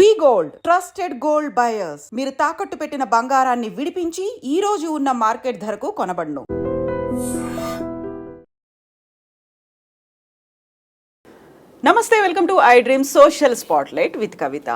వి gold trusted gold buyers. మీరు తాకట్టు పెట్టిన బంగారాన్ని విడిపించి ఈ రోజు ఉన్న మార్కెట్ ధరకు కొనబడును. నమస్తే, welcome to iDream social spotlight with Kavitha.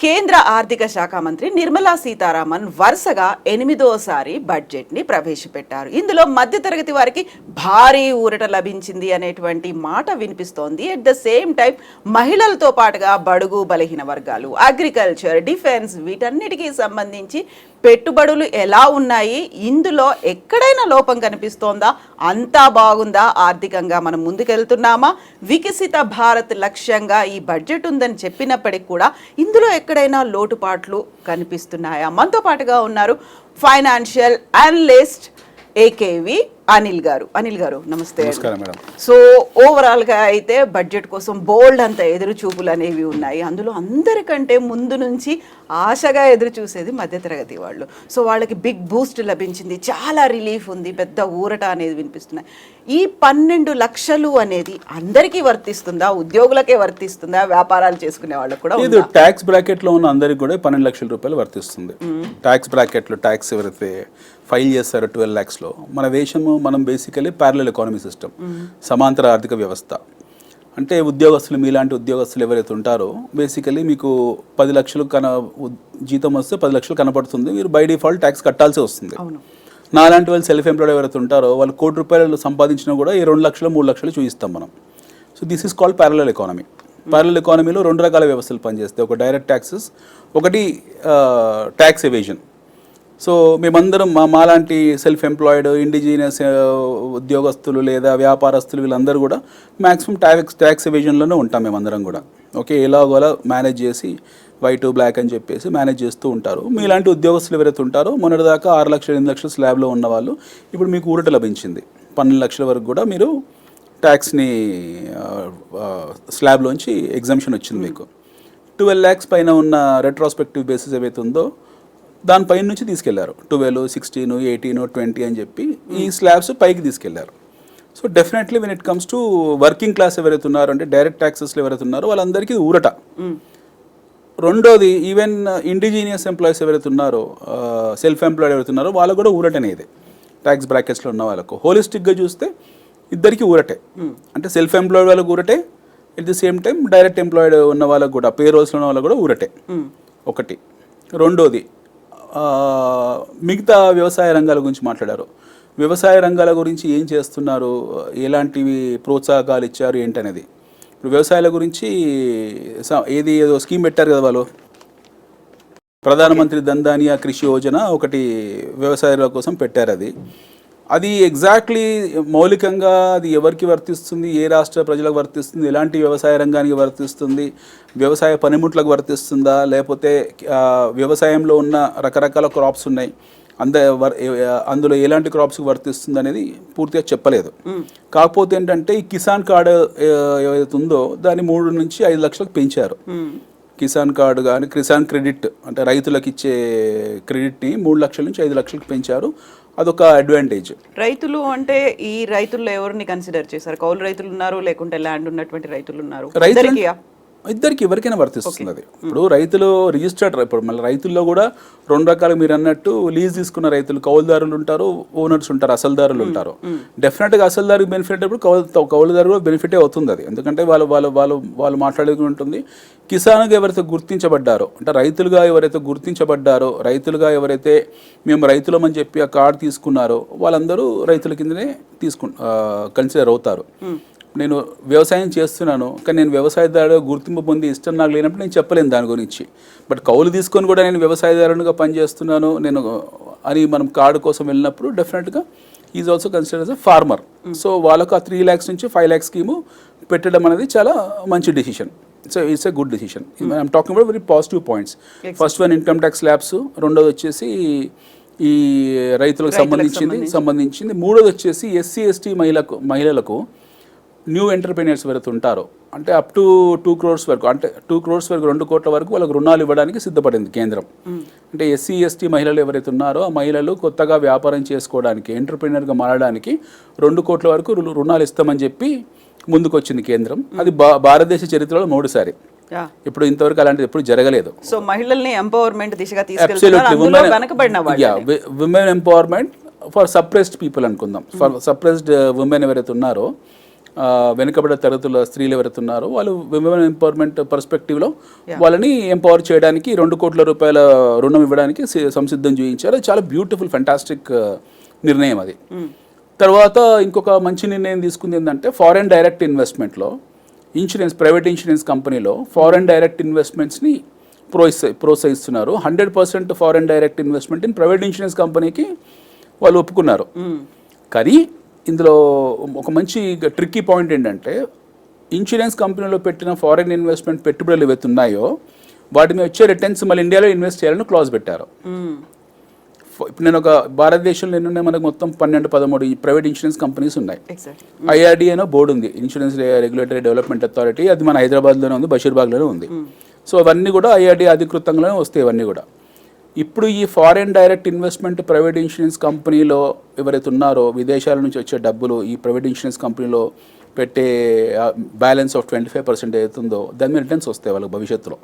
కేంద్ర ఆర్థిక శాఖ మంత్రి నిర్మలా సీతారామన్ వరుసగా 8వ బడ్జెట్ ని ప్రవేశపెట్టారు. ఇందులో మధ్యతరగతి వారికి భారీ ఊరట లభించింది అనేటువంటి మాట వినిపిస్తోంది. ఎట్ ద సేమ్ టైం మహిళలతో పాటుగా బడుగు బలహీన వర్గాలు, అగ్రికల్చర్, డిఫెన్స్ వీటన్నిటికీ సంబంధించి పెట్టుబడులు ఎలా ఉన్నాయి, ఇందులో ఎక్కడైనా లోపం కనిపిస్తోందా, అంతా బాగుందా, ఆర్థికంగా మనం ముందుకెళ్తున్నామా, వికసిత భారత్ లక్ష్యంగా ఈ బడ్జెట్ ఉందని చెప్పినప్పటికీ కూడా ఇందులో ఎక్కడైనా లోటుపాట్లు కనిపిస్తున్నాయా? మనతో పాటుగా ఉన్నారు ఫైనాన్షియల్ అనలిస్ట్ ఏకేవి అనిల్ గారు. నమస్తే. సో ఓవరాల్ గా అయితే బడ్జెట్ కోసం బోల్డ్ అంత ఎదురు చూపులు అనేవి ఉన్నాయి. అందులో అందరికంటే ముందు నుంచి ఆశగా ఎదురు చూసేది మధ్యతరగతి వాళ్ళు. సో వాళ్ళకి బిగ్ బూస్ట్ లభించింది, చాలా రిలీఫ్ ఉంది, పెద్ద ఊరట అనేది వినిపిస్తున్నాయి. ఈ 12 లక్షలు అనేది అందరికీ వర్తిస్తుందా, ఉద్యోగులకే వర్తిస్తుందా, వ్యాపారాలు చేసుకునే వాళ్ళకి కూడా? ఇది ట్యాక్స్ బ్రాకెట్ లో ఉన్న అందరికి కూడా 12 లక్షల రూపాయలు వర్తిస్తుంది. ట్యాక్స్ బ్రాకెట్ లో ట్యాక్స్ ఎవరైతే ఫైల్ చేస్తారో 12 lakhsలో, మన దేశము మనం బేసికలీ ప్యారలల్ ఎకానమీ సిస్టమ్, సమాంతర ఆర్థిక వ్యవస్థ. అంటే ఉద్యోగస్తులు, మీలాంటి ఉద్యోగస్తులు ఎవరైతే ఉంటారో బేసికలీ మీకు 10 లక్షలు జీతం వస్తే 10 లక్షలు కనపడుతుంది, మీరు బై డిఫాల్ట్ ట్యాక్స్ కట్టాల్సి వస్తుంది. నాలాంటి వాళ్ళు సెల్ఫ్ ఎంప్లాయిడ్ ఎవరైతే ఉంటారో వాళ్ళు ₹1,00,00,000 సంపాదించినా కూడా ఈ 2 లక్షలు 3 లక్షలు చూపిస్తాం మనం. So this is called parallel economy. Parallel ఎకానమీలో 2 రకాల వ్యవస్థలు పనిచేస్తాయి. ఒక డైరెక్ట్ ట్యాక్సెస్, ఒకటి ట్యాక్స్ ఎవేజన్. సో మేమందరం మాలాంటి సెల్ఫ్ ఎంప్లాయిడ్, ఇండిజినియస్ ఉద్యోగస్తులు లేదా వ్యాపారస్తులు వీళ్ళందరూ కూడా మ్యాక్సిమం ట్యాక్స్ ఎవేజన్లోనే ఉంటాం మేమందరం కూడా. ఓకే, ఎలాగోలా మేనేజ్ చేసి వైట్ బ్లాక్ అని చెప్పేసి మేనేజ్ చేస్తూ ఉంటారు. మీలాంటి ఉద్యోగస్తులు ఎవరైతే ఉంటారో మొన్నటిదాకా 6 లక్షలు 8 లక్షలు స్లాబ్లో ఉన్న వాళ్ళు ఇప్పుడు మీకు ఊరట లభించింది. 12 లక్షల వరకు కూడా మీరు ట్యాక్స్ని స్లాబ్లోంచి ఎగ్జంప్షన్ వచ్చింది మీకు. 12 lakhs పైన ఉన్న రెట్రోస్పెక్టివ్ బేసిస్ ఏవైతే ఉందో దానిపైన నుంచి తీసుకెళ్లారు. 12, 16, 18, 20 అని చెప్పి ఈ స్లాబ్స్ పైకి తీసుకెళ్లారు. So definitely when it comes to working class ఎవరైతే ఉన్నారో, అంటే డైరెక్ట్ ట్యాక్సెస్లో ఎవరైతే ఉన్నారో వాళ్ళందరికీ ఊరట. రెండోది, ఈవెన్ ఇండిజీనియస్ ఎంప్లాయీస్ ఎవరైతే ఉన్నారో, సెల్ఫ్ ఎంప్లాయిడ్ ఎవరైతే ఉన్నారో వాళ్ళకు కూడా ఊరటనేది. ట్యాక్స్ బ్రాకెట్స్లో ఉన్న వాళ్ళకు హోలిస్టిక్గా చూస్తే ఇద్దరికి ఊరటే. అంటే సెల్ఫ్ ఎంప్లాయిడ్ వాళ్ళకు ఊరటే, at the same time direct employed ఉన్న వాళ్ళకు కూడా, పే రోల్స్లో ఉన్న వాళ్ళకు కూడా ఊరటే ఒకటి. రెండోది, మిగతా వ్యవసాయ రంగాల గురించి మాట్లాడారు. వ్యవసాయ రంగాల గురించి ఏం చేస్తున్నారు, ఎలాంటివి ప్రోత్సాహకాలు ఇచ్చారు ఏంటనేది. ఇప్పుడు వ్యవసాయాల గురించి ఏదో స్కీమ్ పెట్టారు కదా వాళ్ళు, ప్రధానమంత్రి ధన్ధాన్య కృషి యోజన ఒకటి వ్యవసాయాల కోసం పెట్టారు. అది ఎగ్జాక్ట్లీ మౌలికంగా అది ఎవరికి వర్తిస్తుంది, ఏ రాష్ట్ర ప్రజలకు వర్తిస్తుంది, ఎలాంటి వ్యవసాయ రంగానికి వర్తిస్తుంది, వ్యవసాయ పనిముట్లకు వర్తిస్తుందా, లేకపోతే వ్యవసాయంలో ఉన్న రకరకాల క్రాప్స్ ఉన్నాయి అందులో ఎలాంటి క్రాప్స్కి వర్తిస్తుంది అనేది పూర్తిగా చెప్పలేదు. కాకపోతే ఏంటంటే ఈ కిసాన్ కార్డు ఏదైతే ఉందో దాన్ని 3 నుంచి 5 లక్షలకు పెంచారు. కిసాన్ కార్డు కానీ కిసాన్ క్రెడిట్ అంటే రైతులకు ఇచ్చే క్రెడిట్ని 3 లక్షల నుంచి 5 లక్షలకు పెంచారు. అదొక అడ్వాంటేజ్. రైతులు అంటే ఈ రైతుల్లో ఎవరిని కన్సిడర్ చేశారు? కౌలు రైతులు ఉన్నారు, లేకుంటే ల్యాండ్ ఉన్నటువంటి రైతులు ఉన్నారు? ఇద్దరికి ఎవరికైనా వర్తిస్తుంది అది. ఇప్పుడు రైతులు రిజిస్టర్డ్, ఇప్పుడు మళ్ళీ రైతుల్లో కూడా 2 రకాలు మీరు అన్నట్టు, లీజ్ తీసుకున్న రైతులు, కౌలుదారులు ఉంటారు, ఓనర్స్ ఉంటారు, అసలుదారులు ఉంటారు. డెఫినెట్గా అసలుదారికి బెనిఫిట్ అప్పుడు కౌలుదారు కూడా బెనిఫిటే అవుతుంది అది. ఎందుకంటే వాళ్ళు మాట్లాడేది ఉంటుంది. కిసాన్గా ఎవరైతే గుర్తించబడ్డారో, అంటే రైతులుగా ఎవరైతే గుర్తించబడ్డారో, రైతులుగా ఎవరైతే మేము రైతులమని చెప్పి ఆ కార్డు తీసుకున్నారో వాళ్ళందరూ రైతుల కిందనే కన్సిడర్ అవుతారు. నేను వ్యవసాయం చేస్తున్నాను కానీ నేను వ్యవసాయదారుడు గుర్తింపు పొంది ఇష్టం నాకు లేనప్పుడు నేను చెప్పలేను దాని గురించి. బట్ కౌలు తీసుకొని కూడా నేను వ్యవసాయదారునిగా పనిచేస్తున్నాను నేను అని మనం కార్డు కోసం వెళ్ళినప్పుడు డెఫినెట్గా is also consider as a farmer. So వాళ్ళకు ఆ 3 lakhs నుంచి 5 lakhs స్కీము పెట్టడం అనేది చాలా మంచి decision. So it's a good decision. I'm talking about very positive points. First one income tax slabs, రెండోది వచ్చేసి ఈ రైతులకు సంబంధించింది, మూడోది వచ్చేసి SC ST మహిళలకు న్యూ ఎంటర్ప్రెన్యూర్స్ ఎవరైతే ఉంటారో అంటే అప్ టు 2 crores వరకు, అంటే 2 crores వరకు 2 కోట్ల వరకు వాళ్ళకి రుణాలు ఇవ్వడానికి సిద్ధపడింది కేంద్రం. అంటే ఎస్సీ ఎస్టీ మహిళలు ఎవరైతే ఉన్నారో ఆ మహిళలు కొత్తగా వ్యాపారం చేసుకోవడానికి, ఎంటర్ప్రీనర్గా మారడానికి 2 కోట్ల వరకు రుణాలు ఇస్తామని చెప్పి ముందుకొచ్చింది కేంద్రం. అది భారతదేశ చరిత్రలో 3సారి. ఇప్పుడు ఇంతవరకు అలాంటిది ఎప్పుడు జరగలేదు. సో మహిళల్ని ఎంపవర్మెంట్ దిశగా తీసుకెళ్తున్నారు. Women empowerment for suppressed people అనుకుందాం. ఫర్ సప్రెస్డ్ విమెన్ ఎవరైతే ఉన్నారో, వెనుకబడే తరగతుల స్త్రీలు ఎవరైతే ఉన్నారో వాళ్ళు విమెన్ ఎంపవర్మెంట్ పర్స్పెక్టివ్లో వాళ్ళని ఎంపవర్ చేయడానికి 2 కోట్ల రూపాయల రుణం ఇవ్వడానికి సంసిద్ధం చూపించారు. అది చాలా బ్యూటిఫుల్ ఫెంటాస్టిక్ నిర్ణయం అది. తర్వాత ఇంకొక మంచి నిర్ణయం తీసుకుంది ఏంటంటే, ఫారెన్ డైరెక్ట్ ఇన్వెస్ట్మెంట్లో ప్రైవేట్ ఇన్సూరెన్స్ కంపెనీలో ఫారెన్ డైరెక్ట్ ఇన్వెస్ట్మెంట్స్ని ప్రోత్సహిస్తున్నారు. 100% foreign direct investment in private insurance కంపెనీకి వాళ్ళు ఒప్పుకున్నారు. కానీ ఇందులో ఒక మంచి ట్రిక్కీ పాయింట్ ఏంటంటే, ఇన్సూరెన్స్ కంపెనీలో పెట్టిన ఫారెన్ ఇన్వెస్ట్మెంట్ పెట్టుబడులు ఏవైతే ఉన్నాయో వాటి మీద వచ్చే రిటర్న్స్ మళ్ళీ ఇండియాలో ఇన్వెస్ట్ చేయాలని క్లాజ్ పెట్టారు. ఇప్పుడు నేను ఒక భారతదేశంలో ఎన్ని ఉన్నాయి, మనకు మొత్తం 12-13 ప్రైవేట్ ఇన్సూరెన్స్ కంపెనీస్ ఉన్నాయి. IRDA అనో బోర్డు ఉంది, ఇన్సూరెన్స్ రెగ్యులేటరీ డెవలప్మెంట్ అథారిటీ. అది మన హైదరాబాద్లోనే ఉంది, బషీర్బాగ్లోనే ఉంది. సో అవన్నీ కూడా IRDA అధికృతంగానే వస్తాయి ఇవన్నీ కూడా. ఇప్పుడు ఈ foreign direct investment private insurance కంపెనీలో ఎవరైతే ఉన్నారో, విదేశాల నుంచి వచ్చే డబ్బులు ఈ ప్రైవేట్ ఇన్సూరెన్స్ కంపెనీలో పెట్టే బ్యాలెన్స్ ఆఫ్ 25% అవుతుందో దాని మీద రిటర్న్స్ వస్తాయి వాళ్ళకి భవిష్యత్తులో.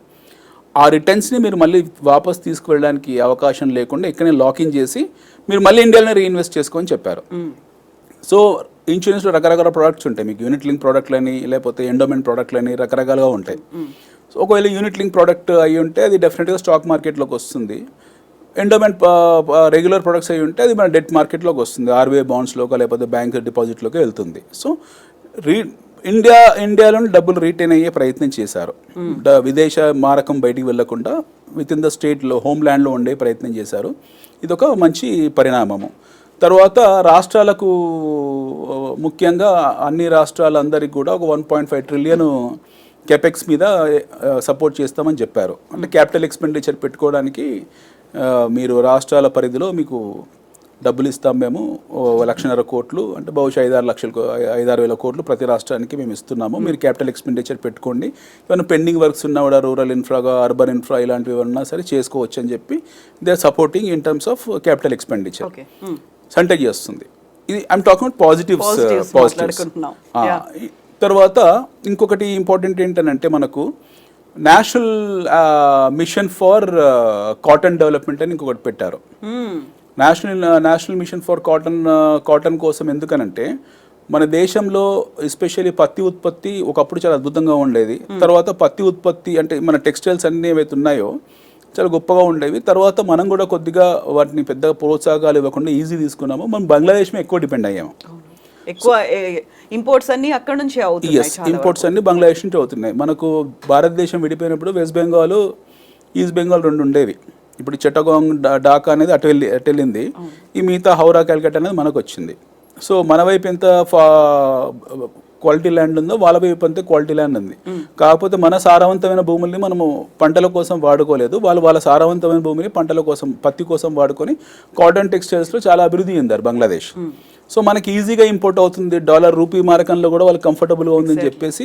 ఆ రిటర్న్స్ని మీరు మళ్ళీ వాపస్ తీసుకువెళ్ళడానికి అవకాశం లేకుండా ఇక్కడనే లాకిన్ చేసి మీరు మళ్ళీ ఇండియాలోనే రీఇన్వెస్ట్ చేసుకోని చెప్పారు. సో ఇన్సూరెన్స్లో రకరకాల ప్రోడక్ట్స్ ఉంటాయి. మీకు యూనిట్ లింక్ ప్రోడక్ట్లని, లేకపోతే ఎండోమెంట్ ప్రోడక్ట్లని రకరకాలుగా ఉంటాయి. సో ఒకవేళ యూనిట్ లింక్ ప్రోడక్ట్ అయ్యి ఉంటే అది డెఫినెట్గా స్టాక్ మార్కెట్లోకి వస్తుంది. ఎండోమెంట్ రెగ్యులర్ ప్రొడక్ట్స్ అయ్యి ఉంటే అది మన డెట్ మార్కెట్లోకి వస్తుంది, RBI బాండ్స్లోకి లేకపోతే బ్యాంక్ డిపాజిట్లోకి వెళ్తుంది. సో ఇండియాలోని డబ్బులు రిటైన్ అయ్యే ప్రయత్నం చేశారు. విదేశ మారకం బయటికి వెళ్లకుండా విత్ ఇన్ ద స్టేట్లో, హోమ్ ల్యాండ్లో ఉండే ప్రయత్నం చేశారు. ఇదొక మంచి పరిణామము. తర్వాత రాష్ట్రాలకు, ముఖ్యంగా అన్ని రాష్ట్రాలందరికీ కూడా ఒక 1.5 trillion కెపెక్స్ మీద సపోర్ట్ చేస్తామని చెప్పారు. అంటే క్యాపిటల్ ఎక్స్పెండిచర్ పెట్టుకోవడానికి మీరు రాష్ట్రాల పరిధిలో మీకు డబ్బులు ఇస్తాం మేము, 1,50,000 కోట్లు, అంటే బహుశా 5-6 కోట్లు ప్రతి రాష్ట్రానికి మేము ఇస్తున్నాము. మీరు క్యాపిటల్ ఎక్స్పెండిచర్ పెట్టుకోండి, ఏమైనా పెండింగ్ వర్క్స్ ఉన్నా కూడా రూరల్ ఇన్ఫ్రాగా, అర్బన్ ఇన్ఫ్రా ఇలాంటివి ఉన్నా సరే చేసుకోవచ్చు అని చెప్పి they are supporting in terms of capital expenditure. సంటేజ్ చేస్తుంది. ఇది ఐఎమ్ టాకింగ్ అబౌట్ పాజిటివ్స్. తర్వాత ఇంకొకటి ఇంపార్టెంట్ ఏంటంటే, మనకు national mission for cotton development అని ఇంకొకటి పెట్టారు. నేషనల్ మిషన్ ఫర్ కాటన్ కోసం ఎందుకనంటే, మన దేశంలో ఎస్పెషల్లీ పత్తి ఉత్పత్తి ఒకప్పుడు చాలా అద్భుతంగా ఉండేది. తర్వాత పత్తి ఉత్పత్తి అంటే మన టెక్స్టైల్స్ అన్నీ ఏవైతే ఉన్నాయో చాలా గొప్పగా ఉండేవి. తర్వాత మనం కూడా కొద్దిగా వాటిని పెద్దగా ప్రోత్సాహాలు ఇవ్వకుండా ఈజీ తీసుకున్నాము. మనం బంగ్లాదేశ్ మీద ఎక్కువ డిపెండ్ అయ్యాము. ఎక్కువ ఇంపోర్ట్స్ అన్ని అక్కడ నుంచి అవుతున్నాయి. ఇంపోర్ట్స్ అన్ని బంగ్లాదేశ్ నుంచి అవుతున్నాయి. మనకు భారతదేశం విడిపోయినప్పుడు వెస్ట్ బెంగాల్, ఈస్ట్ బెంగాల్ 2 ఉండేవి. ఇప్పుడు చిట్టగాంగ్, ఢాకా అనేది అటు వెళ్ళింది. ఈ మిగతా హౌరా, కల్కట్టా అనేది మనకు వచ్చింది. సో మన వైపు ఎంత క్వాలిటీ ల్యాండ్ ఉందో వాళ్ళ వైపు అంతే క్వాలిటీ ల్యాండ్ ఉంది. కాకపోతే మన సారవంతమైన భూముల్ని మనము పంటల కోసం వాడుకోలేదు. వాళ్ళ సారవంతమైన భూమిని పంటల కోసం, పత్తి కోసం వాడుకొని కాటన్ టెక్స్టైల్స్లో చాలా అభివృద్ధి చెందారు బంగ్లాదేశ్. సో మనకి ఈజీగా ఇంపోర్ట్ అవుతుంది. డాలర్ రూపీ మారకంలో కూడా వాళ్ళకి కంఫర్టబుల్గా ఉందని చెప్పేసి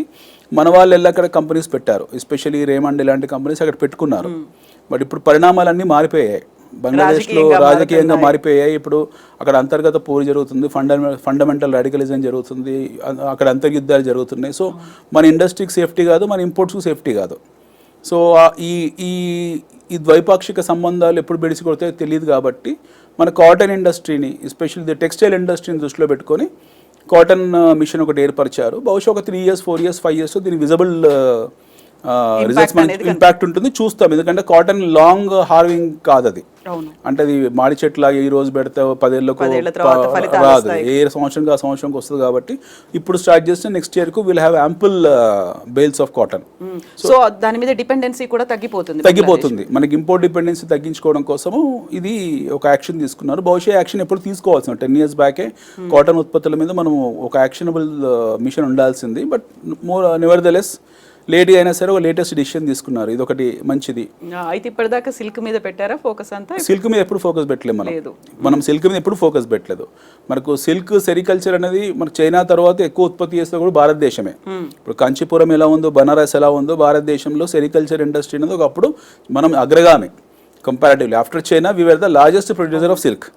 మన వాళ్ళు వెళ్ళి అక్కడ కంపెనీస్ పెట్టారు. ఎస్పెషల్లీ రేమండ్ ఇలాంటి కంపెనీస్ అక్కడ పెట్టుకున్నారు. బట్ ఇప్పుడు పరిణామాలన్నీ మారిపోయాయి. బంగ్లాదేశ్లో రాజకీయంగా మారిపోయాయి. ఇప్పుడు అక్కడ అంతర్గత పోరు జరుగుతుంది, ఫండమెంటల్ రాడికలిజం జరుగుతుంది, అక్కడ అంతర్యుద్ధాలు జరుగుతున్నాయి. సో మన ఇండస్ట్రీకి సేఫ్టీ కాదు, మన ఇంపోర్ట్స్కి సేఫ్టీ కాదు. సో ఈ ద్వైపాక్షిక సంబంధాలు ఎప్పుడు బెడిసి కొడితే తెలియదు. కాబట్టి మన కాటన్ ఇండస్ట్రీని, ఎస్పెషల్లీ టెక్స్టైల్ ఇండస్ట్రీని దృష్టిలో పెట్టుకొని కాటన్ మిషన్ ఒకటి ఏర్పరిచారు. బహుశా ఒక 3 years, 4 years, 5 years దీని విజిబుల్ రిజల్ట్స్ మనకి ఇంపాక్ట్ ఉంటుంది, చూస్తాం. ఎందుకంటే కాటన్ లాంగ్ హార్వింగ్ కాదు అది. అంటే అది మాడి చెట్లాగా ఈ రోజు పెడితే 10 ఏళ్ళకు రాదు, ఏ సంవత్సరంగా ఆ సంవత్సరంకి వస్తుంది. కాబట్టి ఇప్పుడు స్టార్ట్ చేస్తే నెక్స్ట్ ఇయర్ కు will have ample bales of cotton. So దాని మీద డిపెండెన్సీ కూడా తగ్గిపోతుంది. మనకి ఇంపోర్ట్ డిపెండెన్సీ తగ్గించుకోవడం కోసము ఇది ఒక యాక్షన్ తీసుకున్నారు. బహుశా యాక్షన్ ఎప్పుడు తీసుకోవాల్సిన 10 years బ్యాకే కాటన్ ఉత్పత్తుల మీద మనం ఒక యాక్షనబుల్ మిషన్ ఉండాల్సింది. బట్ నెవర్దలెస్ లేట్గా అయినా సరే ఒక లేటెస్ట్ డిసిషన్ తీసుకున్నారు, ఇది ఒకటి మంచిది. అయితే ఇప్పటిదాకా సిల్క్ మీద పెట్టారా ఫోకస్ అంతా? సిల్క్ మీద ఎప్పుడు ఫోకస్ పెట్టలేదు మనం సిల్క్ మీద ఎప్పుడు ఫోకస్ పెట్టలేదు. మనకు సిల్క్ సెరికల్చర్ అనేది మనకు చైనా తర్వాత ఎక్కువ ఉత్పత్తి చేస్తే కూడా భారతదేశమే. ఇప్పుడు కాంచీపురం ఎలా ఉందో, బనారస్ ఎలా ఉందో, భారతదేశంలో సెరికల్చర్ ఇండస్ట్రీ అనేది ఒకప్పుడు మనం అగ్రగామి comparatively. After China we were the largest producer of silk.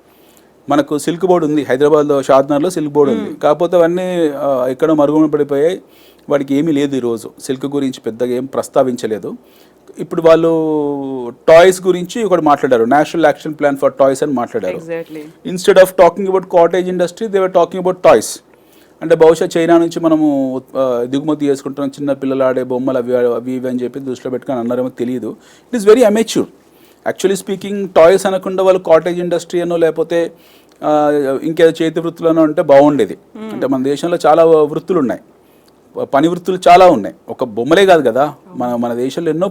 మనకు సిల్క్ బోర్డు ఉంది హైదరాబాద్లో, షాద్నగర్లో సిల్క్ బోర్డు ఉంది. కాకపోతే అవన్నీ ఎక్కడో మరుగున పడిపోయాయి, వాడికి ఏమీ లేదు ఈరోజు. సిల్క్ గురించి పెద్దగా ఏం ప్రస్తావించలేదు. ఇప్పుడు వాళ్ళు టాయ్స్ గురించి ఒకటి మాట్లాడారు, national action plan for toys అని మాట్లాడారు. Instead of talking about cottage industry they were talking about toys. అంటే బహుశా చైనా నుంచి మనము దిగుమతి చేసుకుంటున్నాం చిన్న పిల్లలు ఆడే బొమ్మలు అవి ఇవి అని చెప్పి దృష్టిలో పెట్టుకొని అన్నారేమో తెలియదు. It is very amateur. Actually speaking toys అనకుండా వాళ్ళు కాటేజ్ ఇండస్ట్రీ అనో లేకపోతే ఇంకేదో చేతి వృత్తులనో అంటే బాగుండేది. అంటే మన దేశంలో చాలా వృత్తులు ఉన్నాయి, పని వృత్తులు చాలా ఉన్నాయి, ఒక బొమ్మలే కాదు కదా, మన దేశంలో ఎన్నో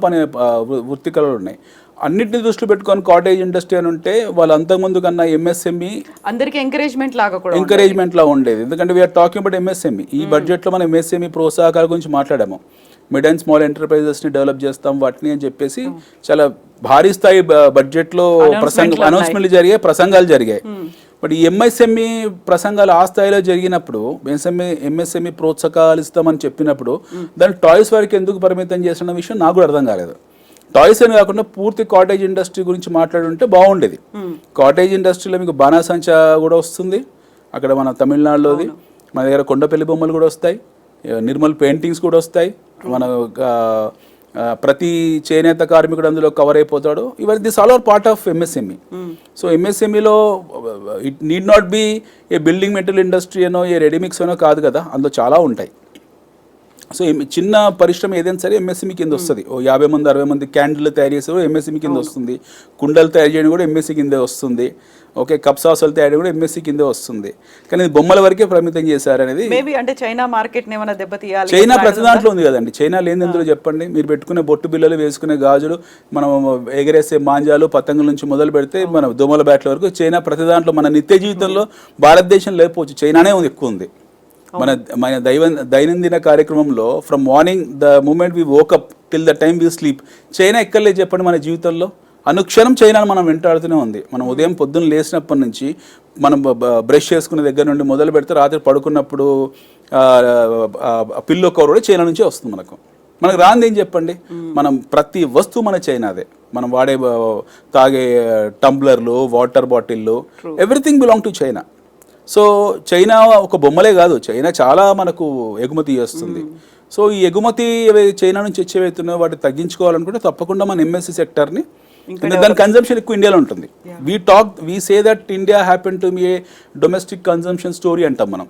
వృత్తి కళలు ఉన్నాయి. అన్నింటినీ దృష్టిలో పెట్టుకొని కాటేజ్ ఇండస్ట్రీ అని ఉంటే వాళ్ళు అంతకుముందు కన్నా ఎంఎస్ఎంఈ అందరికి ఎంకరేజ్మెంట్ లా ఉండేది. ఎందుకంటే వీఆర్ టాకింగ్ అబౌట్ ఎంఎస్ఎంఈ. ఈ బడ్జెట్లో మనం ఎంఎస్ఎంఈ ప్రోత్సాహకాల గురించి మాట్లాడాము. మిడ్ అండ్ స్మాల్ ఎంటర్ప్రైజెస్ని డెవలప్ చేస్తాం వాటిని అని చెప్పేసి చాలా భారీ స్థాయి బడ్జెట్లో అనౌన్స్మెంట్లు జరిగాయి, ప్రసంగాలు జరిగాయి. బట్ ఈ ఎంఎస్ఎంఈ ప్రసంగాలు ఆ స్థాయిలో జరిగినప్పుడు ఎంఎస్ఎంఈ ప్రోత్సాహకాలు ఇస్తామని చెప్పినప్పుడు దాన్ని టాయ్స్ వరకు ఎందుకు పరిమితం చేసిన విషయం నాకు కూడా అర్థం కాలేదు. టాయ్స్ అని కాకుండా పూర్తి కాటేజ్ ఇండస్ట్రీ గురించి మాట్లాడుంటే బాగుండేది. కాటేజ్ ఇండస్ట్రీలో మీకు బాణాసంచా కూడా వస్తుంది అక్కడ మన తమిళనాడులోది, మన దగ్గర కొండపల్లి బొమ్మలు కూడా వస్తాయి, నిర్మల్ పెయింటింగ్స్ కూడా వస్తాయి, మన ప్రతి చేనేత కార్మికుడు అందులో కవర్ అయిపోతాడు. ఇవన్నీ this all are part of MSME. So ఎంఎస్ఎంఈలో it need not be a building material industry అనో ఏ రెడీమిక్స్ అనో కాదు కదా, అందులో చాలా ఉంటాయి. సో చిన్న పరిశ్రమ ఏదైనా సరే ఎంఎస్ఎంఈ కింద వస్తుంది. 50 మంది 60 మంది క్యాండిల్ తయారు చేసే కూడా ఎంఎస్ఎంఈ కింద వస్తుంది, కుండలు తయారు చేయడం కూడా ఎంఎస్సీ కిందే వస్తుంది, ఓకే, కప్ సాసులు తయారు కూడా ఎంఎస్సీ కిందే వస్తుంది. కానీ బొమ్మల వరకే పరిమితం చేశారు అనేది. అంటే చైనా మార్కెట్ దెబ్బతీయాలి. చైనా ప్రతి దాంట్లో ఉంది కదండి, చైనా లేని ఎందులో చెప్పండి. మీరు పెట్టుకునే బొట్టు బిల్లలు, వేసుకునే గాజులు, మనం ఎగరేసే మాంజాలు, పతంగుల నుంచి మొదలు పెడితే మన దోమల బ్యాట్ల వరకు చైనా ప్రతి దాంట్లో. మన నిత్య జీవితంలో భారతదేశం లేకపోవచ్చు, చైనానే ఎక్కువ ఉంది. మన దైనందిన కార్యక్రమంలో from morning the moment we woke up till the time we sleep, China ఎక్కర్లేదు చెప్పండి. మన జీవితంలో అనుక్షణం చైనాను మనం వెంటాడుతూనే ఉంది. మనం ఉదయం పొద్దున్న లేచినప్పటి నుంచి మనం బ్రష్ చేసుకునే దగ్గర నుండి మొదలు పెడితే రాత్రి పడుకున్నప్పుడు పిల్లో కవర్ కూడా చైనా నుంచే వస్తుంది. మనకు రాంది ఏం చెప్పండి. మనం ప్రతి వస్తువు మన చైనాదే. మనం వాడే తాగే టంబ్లర్లు, వాటర్ బాటిళ్ళు, everything belong to China. So China ఒక బొమ్మలే కాదు, చైనా చాలా మనకు ఎగుమతి చేస్తుంది. సో ఈ ఎగుమతి చైనా నుంచి వచ్చేవైతున్నాయో వాటిని తగ్గించుకోవాలనుకుంటే తప్పకుండా మన ఎంఎస్సీ సెక్టర్ని, దాని కన్జంప్షన్ ఎక్కువ ఇండియాలో ఉంటుంది. We say that India happen to be A domestic consumption story అంటాం మనం.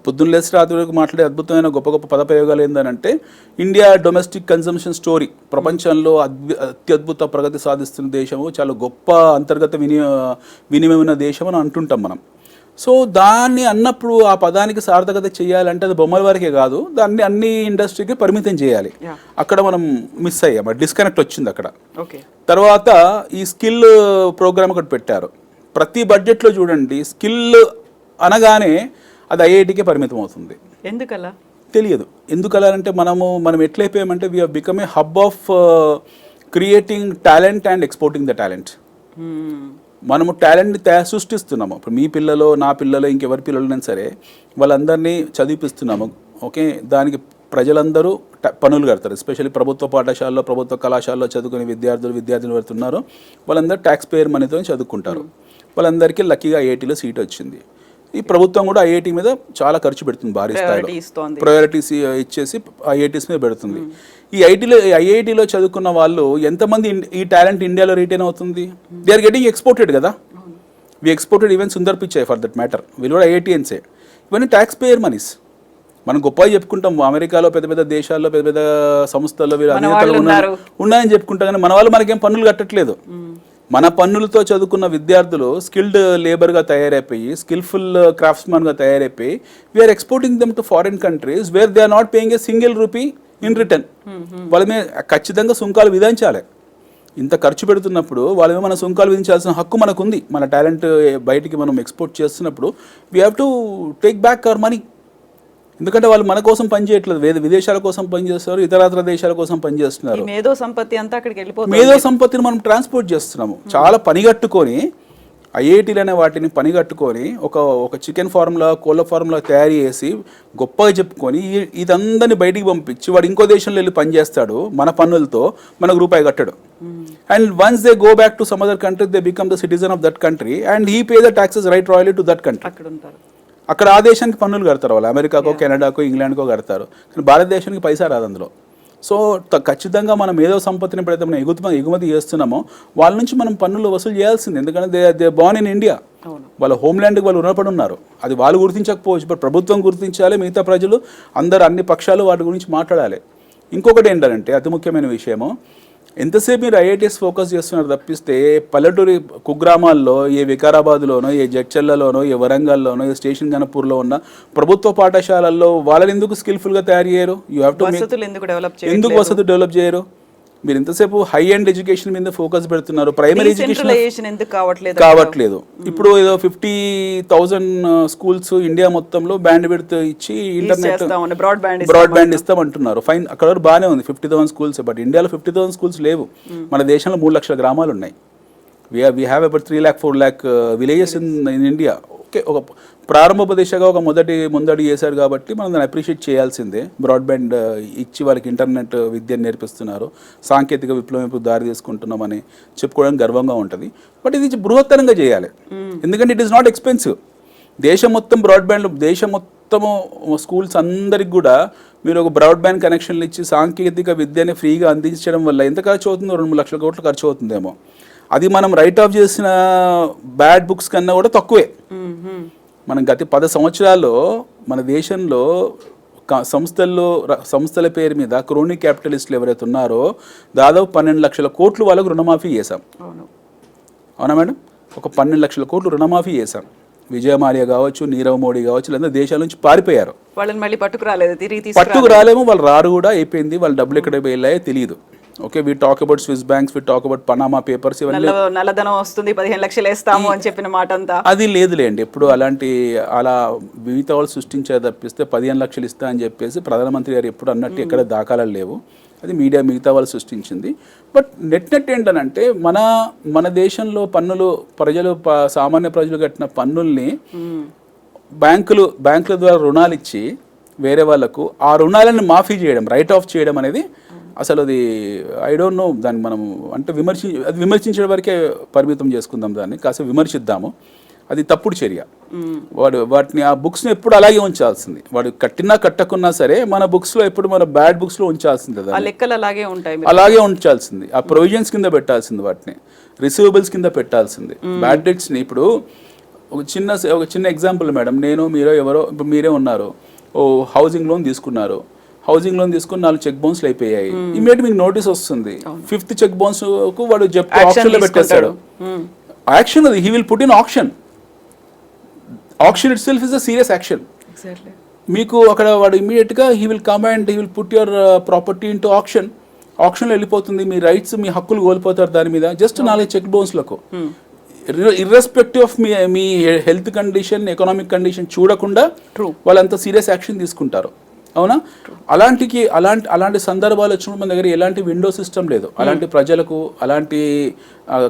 పొద్దున్న లేచి రాత్రి వరకు మాట్లాడే అద్భుతమైన గొప్ప గొప్ప పదప్రయోగాలు ఏంటంటే ఇండియా డొమెస్టిక్ కన్జంప్షన్ స్టోరీ. ప్రపంచంలో అత్యద్భుత ప్రగతి సాధిస్తున్న దేశము, చాలా గొప్ప అంతర్గత వినిమయం ఉన్న దేశం అని అంటుంటాం మనం. సో దాన్ని అన్నప్పుడు ఆ పదానికి సార్థకత చేయాలంటే అది బొమ్మల వరకే కాదు, దాన్ని అన్ని ఇండస్ట్రీకి పరిమితం చేయాలి. అక్కడ మనం మిస్ అయ్యాం, డిస్కనెక్ట్ వచ్చింది అక్కడ. తర్వాత ఈ స్కిల్ ప్రోగ్రామ్ ఒకటి పెట్టారు. ప్రతి బడ్జెట్లో చూడండి, స్కిల్ అనగానే అది ఐఐటికే పరిమితం అవుతుంది. ఎందుకలా తెలియదు. ఎందుకలా అంటే మనం ఎట్లయిపోయామంటే we have become a hub of creating talent and exporting the talent. మనము టాలెంట్ని సృష్టిస్తున్నాము. ఇప్పుడు మీ పిల్లలు, నా పిల్లలు, ఇంకెవరి పిల్లలైనా సరే వాళ్ళందరినీ చదివిపిస్తున్నాము. ఓకే, దానికి ప్రజలందరూ పనులు కడతారు. ఎస్పెషల్లీ ప్రభుత్వ పాఠశాలలో, ప్రభుత్వ కళాశాలలో చదువుకునే విద్యార్థులు ఎవరుతున్నారో వాళ్ళందరూ ట్యాక్స్ పేయర్ మనీతో చదువుకుంటారు. వాళ్ళందరికీ లక్కీగా ఐఐటీలో సీట్ వచ్చింది. ఈ ప్రభుత్వం కూడా ఐఐటీ మీద చాలా ఖర్చు పెడుతుంది, భారీ స్థాయిలో ప్రయారిటీస్ ఇచ్చేసి ఐఐటీస్ మీద పెడుతుంది. ఈ ఐఐటీలో చదువుకున్న వాళ్ళు ఎంతమంది ఈ టాలెంట్ ఇండియాలో రిటైన్ అవుతుంది? దే ఆర్ గెటింగ్ ఎక్స్పోర్టెడ్ కదా. We exported even Sundar Pichai for that matter, వీళ్ళు కూడా ఐఐటీఎన్సే. ఇవన్నీ ట్యాక్స్ పేయర్ మనీస్. మనం గొప్పగా చెప్పుకుంటాం, అమెరికాలో పెద్ద పెద్ద దేశాల్లో పెద్ద పెద్ద సంస్థల్లో వీళ్ళు అధినేతలు ఉన్నాయని చెప్పుకుంటాం, కానీ మన వాళ్ళు మనకేం పన్నులు కట్టట్లేదు. మన పన్నులతో చదువుకున్న విద్యార్థులు స్కిల్డ్ లేబర్గా తయారైపోయి, స్కిల్ఫుల్ క్రాఫ్ట్స్మన్గా తయారైపోయి we are exporting them to foreign countries where they are not paying a single rupee in return. వాళ్ళ మీద ఖచ్చితంగా సుంకాలు విధించాలి. ఇంత ఖర్చు పెడుతున్నప్పుడు వాళ్ళ మీద మన సుంకాలు విధించాల్సిన హక్కు మనకు ఉంది. మన టాలెంట్ బయటికి మనం ఎక్స్పోర్ట్ చేస్తున్నప్పుడు we have to take back our money. ఎందుకంటే వాళ్ళు మన కోసం పనిచేయట్లేదు, విదేశాల కోసం పనిచేస్తారు, ఇతరత్ర దేశాల కోసం పనిచేస్తున్నారు. మేధో సంపత్తి అంతా అక్కడికి వెళ్ళిపోతుంది. మేధో సంపత్తిని మనం ట్రాన్స్పోర్ట్ చేస్తున్నాము. చాలా పనిగట్టుకొని ఐఐటీలు అనే వాటిని పనిగట్టుకొని ఒక చికెన్ ఫార్ములా, కోళ్ళ ఫార్ములా తయారు చేసి గొప్పగా చెప్పుకొని ఇదందరిని బయటికి పంపించి వాడు ఇంకో దేశంలో వెళ్ళి పనిచేస్తాడు మన పన్నులతో, మనకు రూపాయి కట్టడు. And once they go back to some other country they become the citizen of that country and he pay the taxes right royally to that country. అక్కడ ఆ దేశానికి పన్నులు కడతారు వాళ్ళు, అమెరికాకో కెనడాకో ఇంగ్లాండ్కో కడతారు, కానీ భారతదేశానికి పైసా రాదు అందులో. సో ఖచ్చితంగా మనం ఏదో సంపత్తిని ఎప్పుడైతే మనం ఎగుమతి చేస్తున్నామో వాళ్ళ నుంచి మనం పన్నులు వసూలు చేయాల్సింది. ఎందుకంటే దే బార్న్ ఇన్ ఇండియా, వాళ్ళ హోమ్ల్యాండ్కి వాళ్ళు రుణపడి ఉన్నారు. అది వాళ్ళు గుర్తించకపోవచ్చు, బట్ ప్రభుత్వం గుర్తించాలి, మిగతా ప్రజలు అందరు అన్ని పక్షాలు వాటి గురించి మాట్లాడాలి. ఇంకొకటి ఏంటంటే అతి ముఖ్యమైన విషయము, ఎంతసేపు మీరు ఐఐటీఎస్ ఫోకస్ చేస్తున్నారు తప్పిస్తే పల్లెటూరి కుగ్రామాల్లో, ఏ వికారాబాద్లోనో, ఏ జడ్చర్లలోనో, ఏ వరంగల్లోనో, ఏ స్టేషన్ గణపూర్లో ఉన్న ప్రభుత్వ పాఠశాలల్లో వాళ్ళని ఎందుకు స్కిల్ఫుల్గా తయారు చేయరు? యూ హ్యావ్ టు ఎందుకు వసతులు డెవలప్ చేయరు? మీరు ఇంతసేపు హై అండ్ ఎడ్యుకేషన్ మీద ఫోకస్ పెడుతున్నారు, ప్రైమరీ ఎడ్యుకేషన్ ఎందుకు కావట్లేదు? ఇప్పుడు ఏదో 50,000 స్కూల్స్ ఇండియా మొత్తంలో బ్యాండ్ విడ్త్ ఇచ్చి ఇంటర్నెట్ బ్రాడ్బ్యాండ్ ఇస్తామంటున్నారు. ఫైన్, అక్కడ బాగానే ఉంది 50,000 స్కూల్స్, బట్ ఇండియాలో 50,000 స్కూల్స్ లేవు. మన దేశంలో 3 లక్షల గ్రామాలు ఉన్నాయి. we have about 3 lakh 4 lakh villages in India. Okay, ఒక ప్రారంభ దిశగా ఒక ముందడి చేశారు కాబట్టి మనం దాన్ని అప్రిషియేట్ చేయాల్సిందే. బ్రాడ్బ్యాండ్ ఇచ్చి వాళ్ళకి ఇంటర్నెట్ విద్యను నేర్పిస్తున్నారు, సాంకేతిక విప్లవం దారి తీసుకుంటున్నామని చెప్పుకోవడానికి గర్వంగా ఉంటుంది. బట్ ఇది బృహత్తరంగా చేయాలి, ఎందుకంటే ఇట్ ఈస్ నాట్ ఎక్స్పెన్సివ్. దేశం మొత్తం దేశం మొత్తము స్కూల్స్ అందరికి కూడా మీరు ఒక బ్రాడ్బ్యాండ్ కనెక్షన్లు ఇచ్చి సాంకేతిక విద్యని ఫ్రీగా అందించడం వల్ల ఎంత ఖర్చు అవుతుందో 2-3 లక్షల కోట్లు ఖర్చు అవుతుందేమో. అది మనం రైట్ ఆఫ్ చేసిన బ్యాడ్ బుక్స్ కన్నా కూడా తక్కువే. మనం గత 10 సంవత్సరాల్లో మన దేశంలో సంస్థల పేరు మీద క్రోనిక్ క్యాపిటలిస్టులు ఎవరైతే ఉన్నారో దాదాపు 12 లక్షల కోట్లు వాళ్ళకు రుణమాఫీ చేశాం. అవునా మేడం? ఒక 12 లక్షల కోట్లు రుణమాఫీ చేశాం. విజయమాల్యా కావచ్చు, నీరవ్ మోడీ కావచ్చు, లేదా దేశాల నుంచి పారిపోయారు. వాళ్ళని మళ్ళీ పట్టుకు రాలేమో, వాళ్ళు రారు కూడా, అయిపోయింది. వాళ్ళ డబ్బులు ఎక్కడ వెళ్ళాయో తెలియదు. Okay, we talk about Swiss banks, we talk about Panama papers, ఇవన్నీ నల్లధనం వస్తుంది 15 లక్షలు వేస్తాము అని చెప్పిన మాట అంతా అది లేదులేండి. ఎప్పుడు అలా మిగతా వాళ్ళు సృష్టించే తప్పిస్తే 15 లక్షలు ఇస్తా అని చెప్పేసి ప్రధానమంత్రి గారు ఎప్పుడు అన్నట్టు ఎక్కడ దాఖలాలు లేవు. అది మీడియా మిగతా వాళ్ళు సృష్టించింది. బట్ నెట్ ఏంటనంటే మన దేశంలో పన్నులు సామాన్య ప్రజలు కట్టిన పన్నుల్ని బ్యాంకుల ద్వారా రుణాలు ఇచ్చి వేరే వాళ్ళకు ఆ రుణాలను మాఫీ చేయడం, రైట్ ఆఫ్ చేయడం అనేది అసలు అది ఐ డోంట్ నో. దాన్ని మనం అంటే విమర్శించడం వరకే పరిమితం చేసుకుందాం, దాన్ని కాసేపు విమర్శిద్దాము. అది తప్పుడు చర్య. వాటిని ఆ బుక్స్ని ఎప్పుడు అలాగే ఉంచాల్సింది. వాడు కట్టినా కట్టకున్నా సరే మన బుక్స్లో ఎప్పుడు మన బ్యాడ్ బుక్స్లో ఉంచాల్సింది, అలాగే ఉంచాల్సింది. ఆ ప్రొవిజన్స్ కింద పెట్టాల్సింది, వాటిని రిసీవబుల్స్ కింద పెట్టాల్సింది. బ్యాడ్ డెట్స్ని ఇప్పుడు ఒక చిన్న ఎగ్జాంపుల్ మేడం, మీరో ఎవరో ఇప్పుడు మీరే ఉన్నారు, హౌసింగ్ లోన్ తీసుకున్నారు. హౌసింగ్ లోన్ తీసుకుని 4 చెక్ బౌన్స్లు అయిపోయాయి. ఇమీడియట్ మీకు నోటీస్ వస్తుంది. 5th చెక్ బౌన్స్ కు వాడు ఆప్షన్ లో పెట్టేస్తాడు. యాక్షన్ అది, he will put in option itself is a serious action. మీకు అక్కడ వాడు ఇమీడియట్ గా he will come and he will put your property into ఆప్షన్లో వెళ్ళిపోతుంది. మీ రైట్స్, మీ హక్కులు కోల్పోతారు దాని మీద. జస్ట్ 4 చెక్ బౌన్స్లకు ఇర్రెస్పెక్టివ్ ఆఫ్ మీ హెల్త్ కండిషన్, ఎకనామిక్ కండిషన్ చూడకుండా వాళ్ళంత సీరియస్ యాక్షన్ తీసుకుంటారు. అవునా? అలాంటి సందర్భాలు వచ్చినప్పుడు మన దగ్గర ఎలాంటి విండో సిస్టమ్ లేదు. అలాంటి ప్రజలకు, అలాంటి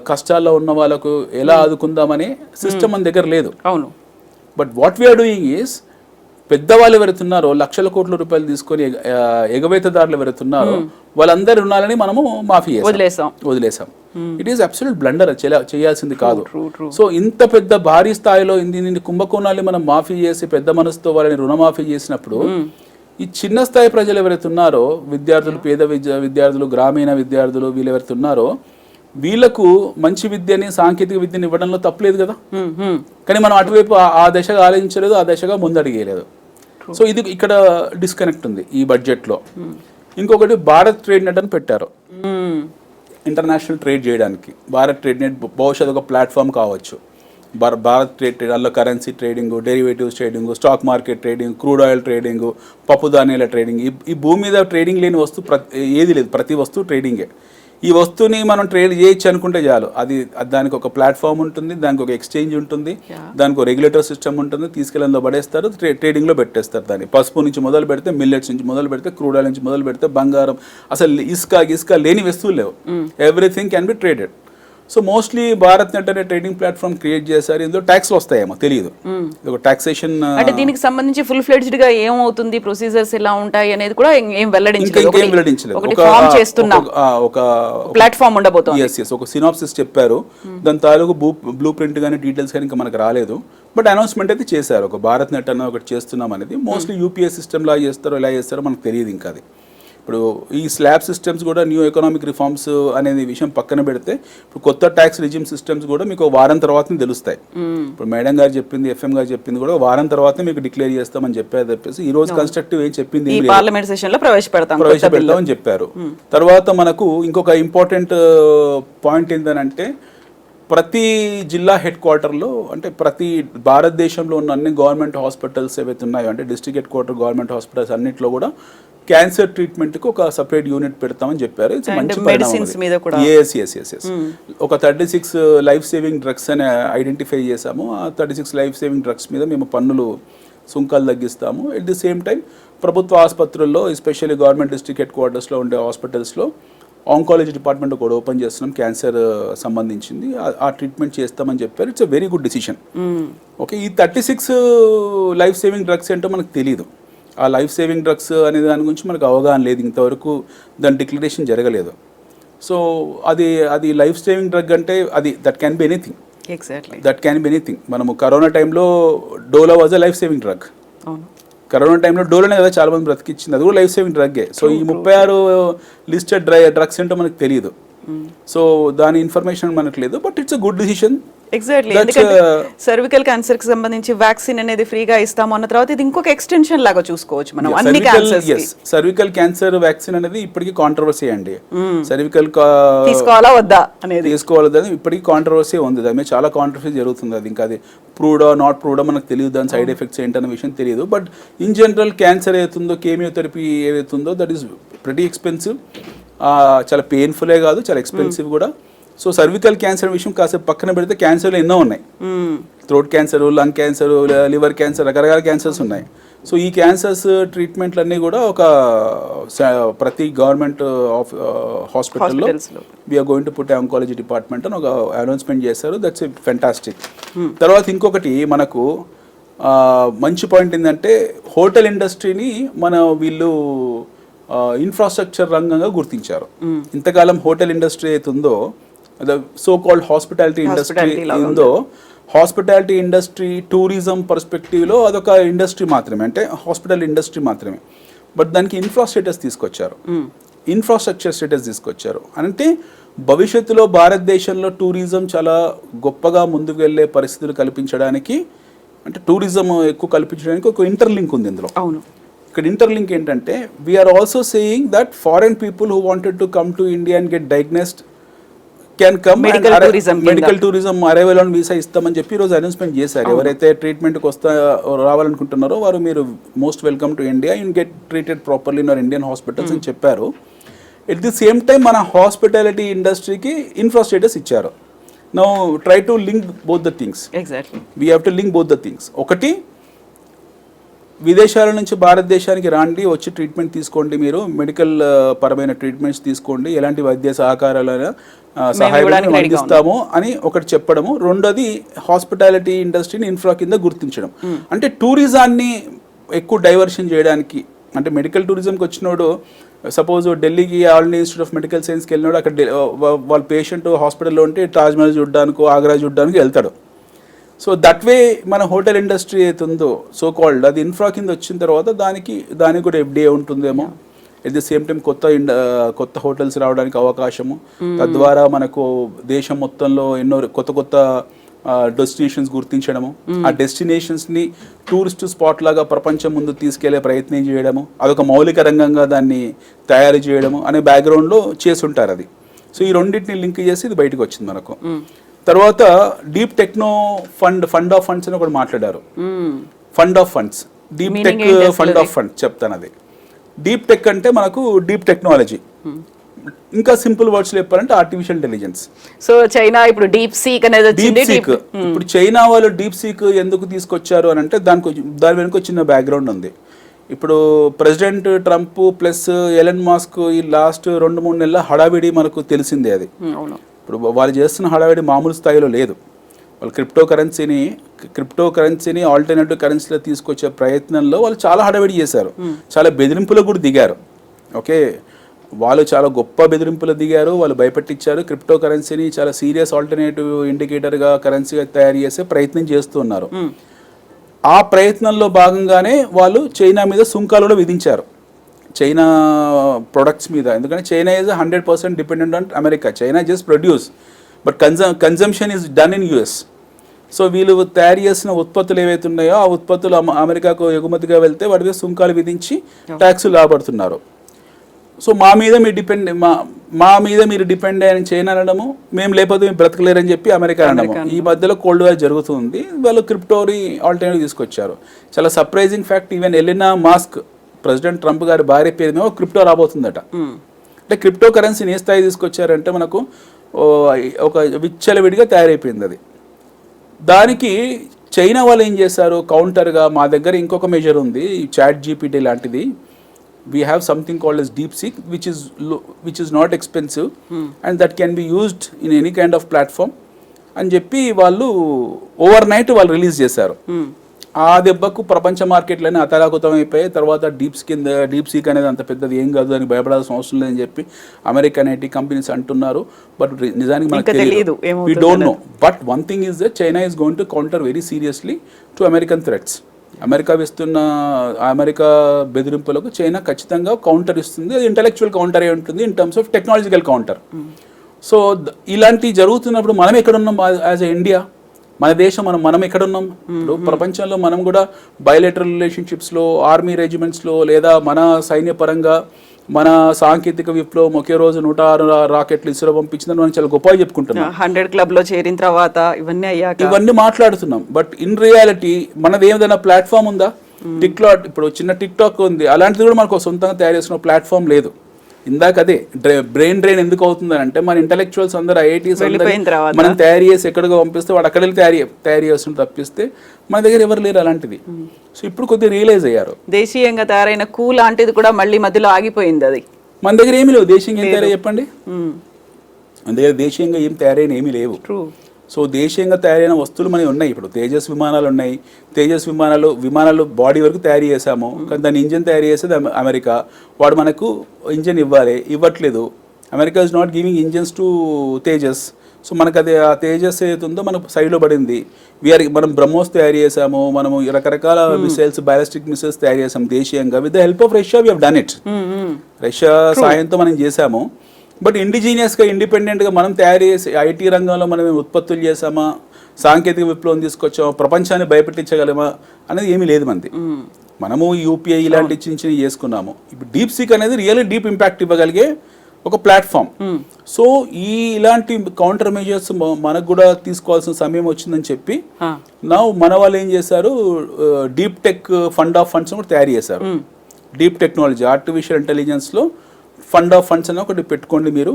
కష్టాల్లో ఉన్న వాళ్ళకు ఎలా ఆదుకుందామనే సిస్టమ్ మన దగ్గర లేదు. అవును. But what we are doing is, పెద్దవాళ్ళు ఎవరైతున్నారో లక్షల కోట్ల రూపాయలు తీసుకొని ఎగవేతదారులు ఎవరైతున్నారో వాళ్ళందరి రుణాలని మనము మాఫీ వదిలేసాం. It is absolute blunder. చేయాల్సింది కాదు. సో ఇంత పెద్ద భారీ స్థాయిలో ఇన్ని కుంభకోణాలు మనం మాఫీ చేసి పెద్ద మనసుతో వాళ్ళని రుణమాఫీ చేసినప్పుడు ఈ చిన్న స్థాయి ప్రజలు ఎవరైతే ఉన్నారో, విద్యార్థులు, పేద విద్యార్థులు, గ్రామీణ విద్యార్థులు, వీళ్ళు ఎవరైతే ఉన్నారో వీళ్ళకు మంచి విద్యని, సాంకేతిక విద్యని ఇవ్వడంలో తప్పలేదు కదా. కానీ మనం అటువైపు ఆ దశగా ఆలోచించలేదు, ఆ దశగా ముందడిగేయలేదు. సో ఇది ఇక్కడ డిస్కనెక్ట్ ఉంది ఈ బడ్జెట్లో. ఇంకొకటి భారత్ ట్రేడ్ నెట్ అని పెట్టారు, ఇంటర్నేషనల్ ట్రేడ్ చేయడానికి. భారత్ ట్రేడ్ నెట్ భవిష్యత్ ఒక ప్లాట్ఫామ్ కావచ్చు. భారత్ ట్రేడ్, అందులో currency trading, derivatives trading, stock market trading, crude oil trading, పప్పు ధాన్యాల ట్రేడింగ్. ఈ భూమి మీద ట్రేడింగ్ లేని వస్తువు ఏది లేదు, ప్రతి వస్తువు ట్రేడింగే. ఈ వస్తువుని మనం ట్రేడ్ చేయొచ్చు అనుకుంటే చాలు, అది దానికి ఒక ప్లాట్ఫామ్ ఉంటుంది, దానికి ఒక ఎక్స్చేంజ్ ఉంటుంది, దానికి ఒక రెగ్యులేటర్ సిస్టమ్ ఉంటుంది, తీసుకెళ్ళి పడేస్తారు, ట్రేడింగ్లో పెట్టేస్తారు. దాన్ని పసుపు నుంచి మొదలు పెడితే, మిల్లెట్స్ నుంచి మొదలు పెడితే, క్రూడ్ ఆయిల్ నుంచి మొదలు పెడితే, బంగారం, అసలు ఇసుక లేని వస్తువులు లేవు. Everything can be traded. So mostly Bharat net అనే ట్రేడింగ్ ప్లాట్ఫామ్ క్రియేట్ చేశారు. ఇందులో ట్యాక్స్లు వస్తాయేమో తెలియదు, ఒక టాక్సేషన్. అంటే దీనికి సంబంధించి ఫుల్ ఫ్లెడ్జ్డ్ గా ఏమవుతుంది, ప్రొసీజర్స్ ఎలా ఉంటాయి అనేది కూడా ఏం వెల్లడించలేదు. ఒక ప్లాట్ఫామ్ ఉండబోతోంది. ఒక సినాప్సిస్ చెప్పారు, దాని తాలూకు బ్లూ ప్రింట్ కానీ డీటెయిల్స్ కానీ ఇంకా మనకు రాలేదు. బట్ అనౌన్స్మెంట్ అయితే చేశారు, ఒక భారత్ నెట్ అన్న ఒకటి చేస్తున్నాం అనేది. మోస్ట్లీ యూపీఎస్ సిస్టమ్ లా చేస్తారో ఎలా చేస్తారో మనకు తెలియదు ఇంకా. అది ఇప్పుడు ఈ స్లాబ్ సిస్టమ్స్ కూడా న్యూ ఎకనామిక్ రిఫార్మ్స్ అనేది విషయం పక్కన పెడితే, ఇప్పుడు కొత్త ట్యాక్స్ రిజిమ్ సిస్టమ్స్ కూడా మీకు వారం తర్వాత తెలుస్తాయి. ఇప్పుడు మేడం గారు చెప్పింది, ఎఫ్ఎం గారు చెప్పింది కూడా వారం తర్వాత మీకు డిక్లేర్ చేస్తామని చెప్పేసి ఈ రోజు కన్స్ట్రక్టివ్ ఏం చెప్పింది, పార్లమెంట్ సెషన్ లో ప్రవేశపెడతామని చెప్పారు. తర్వాత మనకు ఇంకొక ఇంపార్టెంట్ పాయింట్ ఏంటంటే, ప్రతి జిల్లా హెడ్ క్వార్టర్లో, అంటే ప్రతి భారతదేశంలో ఉన్న అన్ని గవర్నమెంట్ హాస్పిటల్స్ ఏవైతే ఉన్నాయో, అంటే district head quarter government hospitals అన్నింటిలో కూడా క్యాన్సర్ ట్రీట్మెంట్కి ఒక సపరేట్ యూనిట్ పెడతామని చెప్పారు. ఇట్స్ మంచి ఒక 36 లైఫ్ సేవింగ్ డ్రగ్స్ అని ఐడెంటిఫై చేశాము. ఆ 36 లైఫ్ సేవింగ్ డ్రగ్స్ మీద మేము పన్నులు సుంకాలు తగ్గిస్తాము. ఎట్ ది సేమ్ టైం ప్రభుత్వ ఆసుపత్రుల్లో, ఎస్పెషల్లీ గవర్నమెంట్ డిస్ట్రిక్ట్ హెడ్ క్వార్టర్స్లో ఉండే హాస్పిటల్స్లో ఆంకాలజీ డిపార్ట్మెంట్ కూడా ఓపెన్ చేస్తున్నాం, క్యాన్సర్ సంబంధించింది. ఆ ట్రీట్మెంట్ చేస్తామని చెప్పారు. It's a very good decision. Okay, ఈ 36 లైఫ్ సేవింగ్ డ్రగ్స్ ఏంటో మనకు తెలియదు. ఆ లైఫ్ సేవింగ్ డ్రగ్స్ అనే దాని గురించి మనకు అవగాహన లేదు, ఇంతవరకు దాని డిక్లరేషన్ జరగలేదు. సో అది లైఫ్ సేవింగ్ డ్రగ్ అంటే అది that can be anything. That can be anything. మనము కరోనా టైంలో Dolo was a life saving drug. Corona టైంలో డోలోనే కదా చాలా మంది బ్రతికిచ్చింది, అది కూడా లైఫ్ సేవింగ్ డ్రగ్గే. సో ఈ 36 లిస్టెడ్ డ్రగ్స్ ఏంటో మనకు తెలియదు. సో దాని ఇన్ఫర్మేషన్ మనకు లేదు. But it's a good decision. Exactly, ఎందుకంటే సర్వికల్ క్యాన్సర్ కి సంబంధించి వ్యాక్సిన్ అనేది ఫ్రీగా ఇస్తాము అన్న తర్వాత ఇది ఇంకొక ఎక్స్టెన్షన్ లాగా చూసుకోవచ్చు మనం అన్ని క్యాన్సర్స్. సర్వికల్ క్యాన్సర్ వ్యాక్సిన్ అనేది ఇప్పటికీ కాంట్రవర్సీ అండి. సర్వికల్ తీసుకోవాలా వద్దా అనేది ఇప్పటికీ కాంట్రవర్సీ ఉంది. దాని మీద చాలా కాంట్రవర్సీ జరుగుతుంది. అది ఇంకా అది ప్రూవ్డా నాట్ ప్రూవ్డా మనకు తెలియదు, దాని సైడ్ ఎఫెక్ట్స్ ఏంటన్న విషయం తెలియదు. బట్ ఇన్ జనరల్ క్యాన్సర్ ఏదైతుందో, కేమియోథెరపీ ఏదైతుందో, దట్ ఈస్ ప్రెటీ ఎక్స్పెన్సివ్. చాలా పెయిన్ఫుల్లే కాదు, చాలా ఎక్స్పెన్సివ్ కూడా. సో సర్వికల్ క్యాన్సర్ విషయం కాసేపు పక్కన పెడితే క్యాన్సర్లు ఎన్నో ఉన్నాయి. Throat cancer, lung cancer, liver cancer, రకరకాల క్యాన్సర్స్ ఉన్నాయి. సో ఈ క్యాన్సర్స్ ట్రీట్మెంట్లన్నీ కూడా ఒక ప్రతి గవర్నమెంట్ హాస్పిటల్లో we are going to put oncology department అని ఒక అనౌన్స్మెంట్ చేశారు. That's fantastic. తర్వాత ఇంకొకటి మనకు మంచి పాయింట్ ఏంటంటే, హోటల్ ఇండస్ట్రీని వీళ్ళు ఇన్ఫ్రాస్ట్రక్చర్ రంగంగా గుర్తించారు. ఇంతకాలం హోటల్ ఇండస్ట్రీ అయితే ఉందో, సో కాల్డ్ హాస్పిటాలిటీ ఇండస్ట్రీ ఉందో, హాస్పిటాలిటీ ఇండస్ట్రీ టూరిజం పర్స్పెక్టివ్లో అదొక ఇండస్ట్రీ మాత్రమే, అంటే హాస్పిటల్ ఇండస్ట్రీ మాత్రమే. బట్ దానికి ఇన్ఫ్రాస్ట్రక్చర్ స్టేటస్ తీసుకొచ్చారు. అంటే భవిష్యత్తులో భారతదేశంలో టూరిజం చాలా గొప్పగా ముందుకు వెళ్ళే పరిస్థితులు కల్పించడానికి, అంటే టూరిజం ఎక్కువ కల్పించడానికి ఒక ఇంటర్లింక్ ఉంది ఇందులో. అవును, ఇక్కడ ఇంటర్లింక్ ఏంటంటే, we are also saying that foreign people who wanted to come to India and get diagnosed can come. Medical tourism arrival on visa ఇస్తామని చెప్పి ఈరోజు అనౌన్స్మెంట్ చేశారు. ఎవరైతే ట్రీట్మెంట్కి రావాలనుకుంటున్నారో వారు మీరు most welcome to India, you get treated properly in our Indian hospitals అని చెప్పారు. ఎట్ ది సేమ్ టైం మన హాస్పిటాలిటీ ఇండస్ట్రీకి ఇన్ఫ్రాస్ట్రక్చర్స్ ఇచ్చారు. Now try to link both the things. We have to link both the things. ఒకటి, విదేశాల నుంచి భారతదేశానికి రాండి, వచ్చి ట్రీట్మెంట్ తీసుకోండి, మీరు మెడికల్ పరమైన ట్రీట్మెంట్స్ తీసుకోండి, ఎలాంటి వైద్య సహకారాలైనా సహాయం అందిస్తాము అని ఒకటి చెప్పడము. రెండోది, హాస్పిటాలిటీ ఇండస్ట్రీని ఇన్ఫ్రా కింద గుర్తించడం. అంటే టూరిజాన్ని ఎక్కువ డైవర్షన్ చేయడానికి, అంటే మెడికల్ టూరిజంకి వచ్చినోడు సపోజ్ ఢిల్లీకి All India Institute of Medical సైన్స్కి వెళ్ళినాడు, అక్కడ వాళ్ళ పేషెంట్ హాస్పిటల్లో ఉంటే తాజ్మహల్ చూడడానికో ఆగ్రా చూడడానికి వెళ్తాడు. సో దట్ వే మన హోటల్ ఇండస్ట్రీ అవుతుందో సో కాల్డ్, అది ఇన్ఫ్రా కింద వచ్చిన తర్వాత దానికి కూడా ఎఫ్డిఏ ఉంటుందేమో. ఎట్ ది సేమ్ టైం కొత్త హోటల్స్ రావడానికి అవకాశము, తద్వారా మనకు దేశం మొత్తంలో ఎన్నో కొత్త డెస్టినేషన్స్ గుర్తించడము, ఆ డెస్టినేషన్స్ని టూరిస్ట్ స్పాట్ లాగా ప్రపంచం ముందు తీసుకెళ్లే ప్రయత్నం చేయడము, అదొక మౌలిక రంగంగా దాన్ని తయారు చేయడము అనే బ్యాక్గ్రౌండ్లో చేసుంటారు అది. సో ఈ రెండింటిని లింక్ చేసి ఇది బయటకు వచ్చింది మనకు. తర్వాత deep techno fund of funds అని ఒకటి మాట్లాడారు. Fund of funds, deep tech fund of funds చెప్తాను. అది డీప్ టెక్ అంటే మనకు డీప్ టెక్నాలజీ. ఇంకా సింపుల్ వర్డ్స్ చెప్పాలంటే ఆర్టిఫిషియల్ ఇంటెలిజెన్స్. సో చైనా ఇప్పుడు డీప్ సీక్ అనేది వచ్చింది. ఇప్పుడు చైనా వాళ్ళు డీప్ సీక్ ఎందుకు తీసుకొచ్చారు అని అంటే దాని వెనుక చిన్న బ్యాక్గ్రౌండ్ ఉంది. ఇప్పుడు president Trump plus Elon Musk ఈ లాస్ట్ 2-3 నెలల హడావిడి మనకు తెలిసిందే. అది ఇప్పుడు వాళ్ళు చేస్తున్న హడావిడి మామూలు స్థాయిలో లేదు. వాళ్ళు క్రిప్టో కరెన్సీని ఆల్టర్నేటివ్ కరెన్సీలో తీసుకొచ్చే ప్రయత్నంలో వాళ్ళు చాలా హడావిడి చేశారు, చాలా బెదిరింపులు కూడా దిగారు. ఓకే, వాళ్ళు చాలా గొప్ప బెదిరింపులు దిగారు, వాళ్ళు భయపెట్టించారు. క్రిప్టో కరెన్సీని చాలా సీరియస్ ఆల్టర్నేటివ్ ఇండికేటర్గా కరెన్సీగా తయారు చేసే ప్రయత్నం చేస్తున్నారు. ఆ ప్రయత్నంలో భాగంగానే వాళ్ళు చైనా మీద సుంకాలు కూడా విధించారు, చైనా ప్రొడక్ట్స్ మీద. ఎందుకంటే China is 100% dependent on America. China just produce but consumption is done in US. So వీళ్ళు తయారు చేసిన ఉత్పత్తులు ఏవైతే ఉన్నాయో ఆ ఉత్పత్తులు అమెరికాకు ఎగుమతిగా వెళ్తే వాటి మీద సుంకాలు విధించి ట్యాక్సులు లాభపడుతున్నారు. సో మా మీద మీరు డిపెండ్ అని చైనా అనడము, మేము లేకపోతే మేము బ్రతకలేరని చెప్పి అమెరికా అనడము. ఈ మధ్యలో కోల్డ్ వార్ జరుగుతుంది. వాళ్ళు క్రిప్టోని ఆల్టర్నేటివ్ తీసుకొచ్చారు. చాలా surprising fact, even Elina mask president Trump గారి భార్య పేరు మీద క్రిప్టో రాబోతుందట. అంటే క్రిప్టో కరెన్సీని ఏ స్థాయి తీసుకొచ్చారంటే మనకు ఒక విచ్చలవిడిగా తయారైపోయింది అది. దానికి చైనా వాళ్ళు ఏం చేశారు కౌంటర్గా, మా దగ్గర ఇంకొక మెజర్ ఉంది చాట్ జీపీటీ లాంటిది, we have something called as DeepSeek, which is not expensive and that can be used in any kind of platform అని చెప్పి వాళ్ళు ఓవర్ నైట్ వాళ్ళు రిలీజ్ చేశారు. ఆ దెబ్బకు ప్రపంచ మార్కెట్లన్నీ అతలాకుతం అయిపోయాయి. తర్వాత డీప్ సీక్ అనేది అంత పెద్దది ఏం కాదు, దానికి భయపడాల్సిన అవసరం లేదని చెప్పి అమెరికన్ ఐటీ కంపెనీస్ అంటున్నారు. బట్ నిజానికి మనకు తెలియదు, we don't know. But one thing is that China is going to counter very seriously to American threats. America బెదిరింపులకు చైనా ఖచ్చితంగా కౌంటర్ ఇస్తుంది. అది ఇంటలెక్చువల్ కౌంటర్ అయి ఉంటుంది in terms of technological counter. So ఇలాంటివి జరుగుతున్నప్పుడు మనం ఎక్కడున్నాం యాజ్ ఎ ఇండియా, మన దేశం మనం ఎక్కడున్నాం? ఇప్పుడు ప్రపంచంలో మనం కూడా బయోలేటరల్ రిలేషన్షిప్స్లో, ఆర్మీ రెజిమెంట్స్లో, లేదా మన సైన్యపరంగా మన సాంకేతిక విప్లవం ఒకే రోజు 106 రాకెట్లు ఇస్రో పంపించిందని మనం చాలా గొప్పగా చెప్పుకుంటున్నాం. 100 క్లబ్లో చేరిన తర్వాత ఇవన్నీ మాట్లాడుతున్నాం. బట్ ఇన్ రియాలిటీ మనది ఏదైనా ప్లాట్ఫామ్ ఉందా? ఇప్పుడు చిన్న టిక్టాక్ ఉంది, అలాంటిది కూడా మనకు సొంతంగా తయారు చేసిన ప్లాట్ఫామ్ లేదు. ఇందాక అదే బ్రెయిన్ డ్రైన్ ఎందుకు అవుతుందని అంటే మన ఇంటలెక్చువల్స్ అందరూ ఐఐటీస్ మనం తయారు చేసి ఎక్కడికి పంపిస్తే వాడు అక్కడ తయారు చేస్తుంది తప్పిస్తే మన దగ్గర ఎవరు లేరు అలాంటిది. సో ఇప్పుడు కొద్దిగా రియలైజ్ అయ్యారు. దేశీయంగా తయారైన కూ లాంటిది కూడా మళ్ళీ మధ్యలో ఆగిపోయింది. అది మన దగ్గర ఏమీ లేవు. దేశీయంగా ఏం తయారై చెప్పండి, మన దగ్గర దేశీయంగా ఏం తయారైన ఏమీ లేవు. సో దేశీయంగా తయారైన వస్తువులు మనకి ఉన్నాయి. ఇప్పుడు తేజస్ విమానాలు ఉన్నాయి. తేజస్ విమానాలు బాడీ వరకు తయారు చేసాము, కానీ దాని ఇంజన్ తయారు చేసేది అమెరికా. వాడు మనకు ఇంజన్ ఇవ్వట్లేదు. America is not giving engines to Tejas. So మనకు అది ఆ తేజస్ ఏదైతే ఉందో మనకు సైడ్లో పడింది. మనం బ్రహ్మోస్ తయారు చేసాము, మనము రకరకాల మిసైల్స్, బ్యాలిస్టిక్ మిసైల్స్ తయారు చేసాము దేశీయంగా. With the help of Russia we have done it. Russia సాయంతో మనం చేసాము. బట్ ఇండిజీనియస్గా ఇండిపెండెంట్గా మనం తయారు చేసి ఐటీ రంగంలో మనం ఉత్పత్తులు చేసామా, సాంకేతిక విప్లవం తీసుకొచ్చామా, ప్రపంచాన్ని భయపెట్టించగలమా అనేది ఏమీ లేదు మనది. మనము యూపీఐ ఇలాంటి చిన్న చేసుకున్నాము. ఇప్పుడు డీప్ సీక్ అనేది రియల్లీ డీప్ ఇంపాక్ట్ ఇవ్వగలిగే ఒక ప్లాట్ఫామ్. సో ఇలాంటి కౌంటర్ మెజర్స్ మనకు కూడా తీసుకోవాల్సిన సమయం వచ్చిందని చెప్పి మన వాళ్ళు ఏం చేశారు, deep tech fund of funds కూడా తయారు చేశారు. డీప్ టెక్నాలజీ, ఆర్టిఫిషియల్ ఇంటెలిజెన్స్లో ఫండ్ ఆఫ్ ఫండ్స్ అని ఒకటి పెట్టుకోండి మీరు.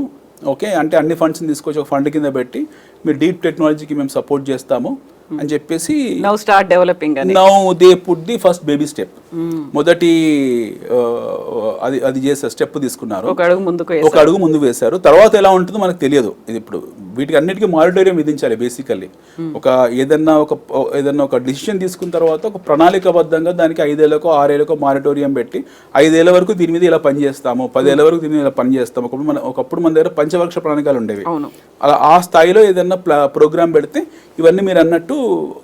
ఓకే, అంటే అన్ని ఫండ్స్ని తీసుకొచ్చి ఒక ఫండ్ కింద పెట్టి మీరు డీప్ టెక్నాలజీకి మేము సపోర్ట్ చేస్తాము అని చెప్పేసి now they put the first baby step. మొదటి అది చేసే స్టెప్ తీసుకున్నారు, ఒక అడుగు ముందుకు వేశారు. తర్వాత ఎలా ఉంటుందో మనకు తెలియదు. ఇది ఇప్పుడు వీటికి అన్నిటికీ మానిటోరియం విధించాలి బేసికల్లీ. ఏదన్నా ఒక డిసిషన్ తీసుకున్న తర్వాత ఒక ప్రణాళికబద్ధంగా దానికి 5 ఏళ్లకో 6 ఏళ్లకో మానిటోరియం పెట్టి 5 ఏళ్ల వరకు దీని మీద ఇలా పనిచేస్తాము, 10 ఏళ్ల వరకు దీని మీద ఇలా పనిచేస్తాము. ఒకప్పుడు మన దగ్గర పంచవర్ష ప్రణాళికలు ఉండేవి. అలా ఆ స్థాయిలో ఏదన్నా ప్రోగ్రామ్ పెడితే ఇవన్నీ మీరు అన్నట్టు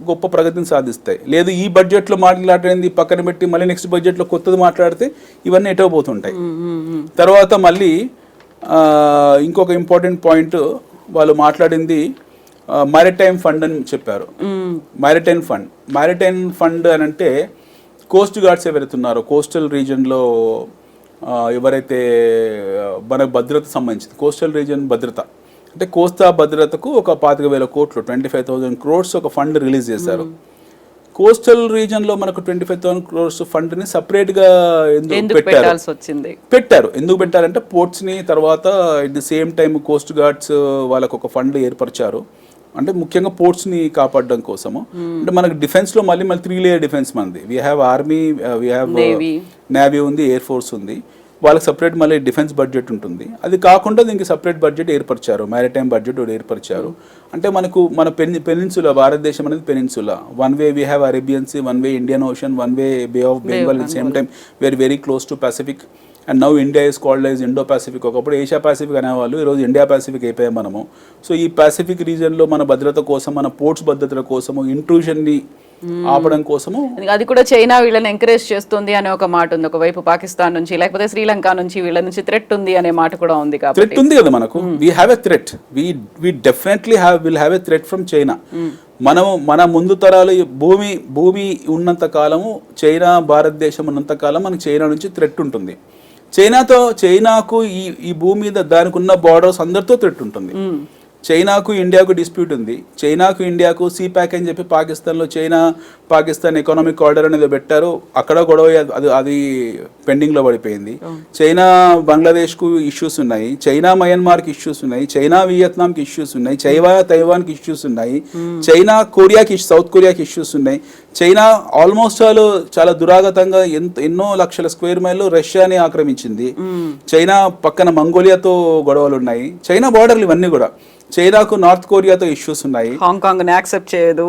గొప్ప ప్రగతిని సాధిస్తాయి. లేదు ఈ బడ్జెట్లో మాట్లాడేది పక్కన పెట్టి మళ్ళీ నెక్స్ట్ బడ్జెట్లో కొత్తది మాట్లాడితే ఇవన్నీ ఎటో పోతుంటాయి. తర్వాత మళ్ళీ ఇంకొక ఇంపార్టెంట్ పాయింట్ వాళ్ళు మాట్లాడింది మారిటైమ్ ఫండ్ అని చెప్పారు. మారిటైమ్ ఫండ్ అని అంటే కోస్ట్ గార్డ్స్ ఎవరైతే ఉన్నారో కోస్టల్ రీజన్లో ఎవరైతే మన భద్రత సంబంధించింది, కోస్టల్ రీజన్ భద్రత అంటే కోస్తా భద్రతకు ఒక 25,000 కోట్లు 25,000 crores ఒక ఫండ్ రిలీజ్ చేశారు. కోస్టల్ రీజన్ లో మనకు 25,000 crores ఫండ్ ని సపరేట్ గా ఎందుకు పెట్టాల్సి వచ్చింది? పెట్టారు. ఎందుకు పెట్టారంటే పోర్ట్స్ ని, తర్వాత at the same time Coast guards వాళ్ళకు ఒక ఫండ్ ఏర్పరిచారు. అంటే ముఖ్యంగా పోర్ట్స్ ని కాపాడడం కోసము. అంటే మనకు డిఫెన్స్ లో మళ్ళీ 3 లేయర్ డిఫెన్స్ మనది. We have army, we have navy ఉంది, ఎయిర్ ఫోర్స్ ఉంది. వాళ్ళకి సపరేట్ మళ్ళీ డిఫెన్స్ బడ్జెట్ ఉంటుంది. అది కాకుండా దీనికి సపరేట్ బడ్జెట్ ఏర్పరిచారు, మ్యారిటైమ్ బడ్జెట్ ఏర్పరిచారు. అంటే మన పెనిన్సులా, భారతదేశం అనేది peninsula. One way we have Arabian sea, one way Indian ocean, one way bay of Bengal. At same time we are very close to Pacific. And now India is called as Indo Pacific. ఒకప్పుడు Asia Pacific అనేవాళ్ళు, ఈరోజు India Pacific అయిపోయాం మనము. So ఈ Pacific రీజియన్లో మన భద్రత కోసం, మన పోర్ట్స్ భద్రత కోసము, ఇంట్రూషన్ని ఆపడం కోసము, అది కూడా చైనా వీళ్ళని ఎంకరేజ్ చేస్తుంది అనే ఒక మాట ఉంది. ఒకవైపు పాకిస్తాన్ నుంచి, లేకపోతే శ్రీలంక నుంచి వీళ్ళ నుంచి థ్రెట్ ఉంది అనే మాట కూడా ఉంది. కాబట్టి థ్రెట్ ఉంది కదా మనకు. We have a threat, we definitely will have a threat from China. మన ముందు తరాలు భూమి ఉన్నంత కాలము, చైనా భారతదేశం ఉన్నంత కాలం మనకి చైనా నుంచి థ్రెట్ ఉంటుంది. చైనాకు ఈ భూమి మీద దానికి ఉన్న బార్డర్స్ అందరితో థ్రెట్ ఉంటుంది. చైనాకు ఇండియాకు డిస్ప్యూట్ ఉంది. చైనాకు ఇండియాకు CPAC అని చెప్పి పాకిస్తాన్లో పాకిస్తాన్ ఎకనామిక్ కారిడార్ అనేది పెట్టారు. అక్కడ గొడవ, అది పెండింగ్లో పడిపోయింది. చైనా బంగ్లాదేశ్కు ఇష్యూస్ ఉన్నాయి, చైనా మయన్మార్కి ఇష్యూస్ ఉన్నాయి, చైనా వియత్నాంకి ఇష్యూస్ ఉన్నాయి, తైవాన్కి ఇష్యూస్ ఉన్నాయి, చైనా సౌత్ కొరియాకి ఇష్యూస్ ఉన్నాయి. చైనా ఆల్మోస్ట్ చాలా దురాగతంగా ఎన్నో లక్షల స్క్వేర్ మైళ్ళు రష్యాని ఆక్రమించింది. చైనా పక్కన మంగోలియాతో గొడవలు ఉన్నాయి. చైనా బార్డర్లు ఇవన్నీ కూడా. చైనాకు నార్త్ కొరియాతో ఇష్యూస్ ఉన్నాయి. హాంకాంగ్ ని యాక్సెప్ట్ చేయదు.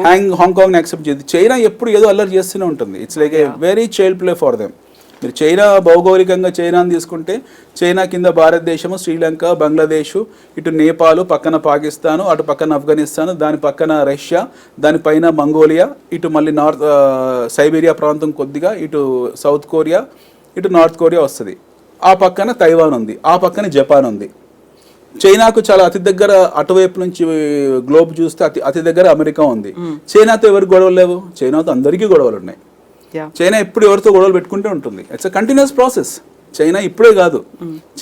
చైనా ఎప్పుడు ఏదో అల్లరి చేస్తూనే ఉంటుంది. It's like a very child play for them. మీరు చైనా భౌగోళికంగా చైనాని తీసుకుంటే, చైనా కింద భారతదేశము, శ్రీలంక, బంగ్లాదేశ్, ఇటు నేపాల్, పక్కన పాకిస్తాను, అటు పక్కన ఆఫ్ఘనిస్తాన్, దాని పక్కన రష్యా, దానిపైన మంగోలియా, ఇటు మళ్ళీ సైబీరియా ప్రాంతం కొద్దిగా, ఇటు సౌత్ కొరియా, ఇటు నార్త్ కొరియా వస్తుంది. ఆ పక్కన తైవాన్ ఉంది, ఆ పక్కన జపాన్ ఉంది. చైనాకు చాలా అతి దగ్గర, అటువైపు నుంచి గ్లోబ్ చూస్తే అతి దగ్గర అమెరికా ఉంది. చైనాతో ఎవరికి గొడవలు లేవు? చైనాతో అందరికీ గొడవలు ఉన్నాయి. చైనా ఎప్పుడు ఎవరితో గొడవలు పెట్టుకుంటూ ఉంటుంది. It's a continuous process. China ఇప్పుడే కాదు,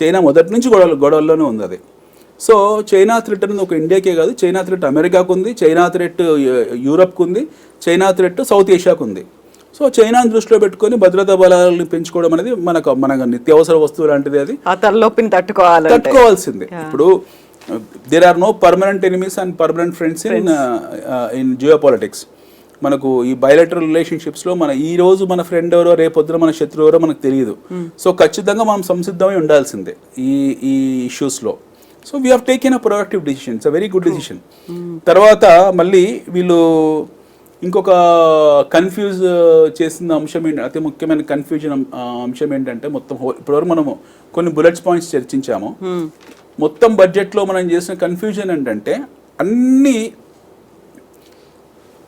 చైనా మొదటి నుంచి గొడవల్లోనే ఉంది అది. సో చైనా థ్రెట్ అనేది ఒక ఇండియాకే కాదు, చైనా థ్రెట్ అమెరికాకు ఉంది, చైనా థ్రెట్ యూరప్కు ఉంది, చైనా థ్రెట్ సౌత్ ఏషియాకు ఉంది. సో చైనాను దృష్టిలో పెట్టుకొని భద్రతా బలాలను పెంచుకోవడం అనేది మన నిత్యావసర వస్తువు లాంటిది. అది ఆ తలనొప్పిని తట్టుకోవాల్సిందే. ఇప్పుడు there are no permanent enemies and permanent friends in geopolitics. మనకు ఈ బయలెటరల్ రిలేషన్షిప్స్లో ఈ రోజు మన ఫ్రెండ్ ఎవరో, రేపొద్దున మన శత్రువు ఎవరో మనకు తెలియదు. సో ఖచ్చితంగా మనం సంసిద్ధమై ఉండాల్సిందే ఈ ఇష్యూస్లో. So we have taken a productive decision. It's a very good decision. తర్వాత మళ్ళీ వీళ్ళు ఇంకొక కన్ఫ్యూజ్ చేసిన అంశం ఏంటి, అతి ముఖ్యమైన కన్ఫ్యూజన్ అంశం ఏంటంటే, మొత్తం ఇప్పటివరకు మనము కొన్ని బుల్లెట్స్ పాయింట్స్ చర్చించాము. మొత్తం బడ్జెట్లో మనం చేసిన కన్ఫ్యూజన్ ఏంటంటే,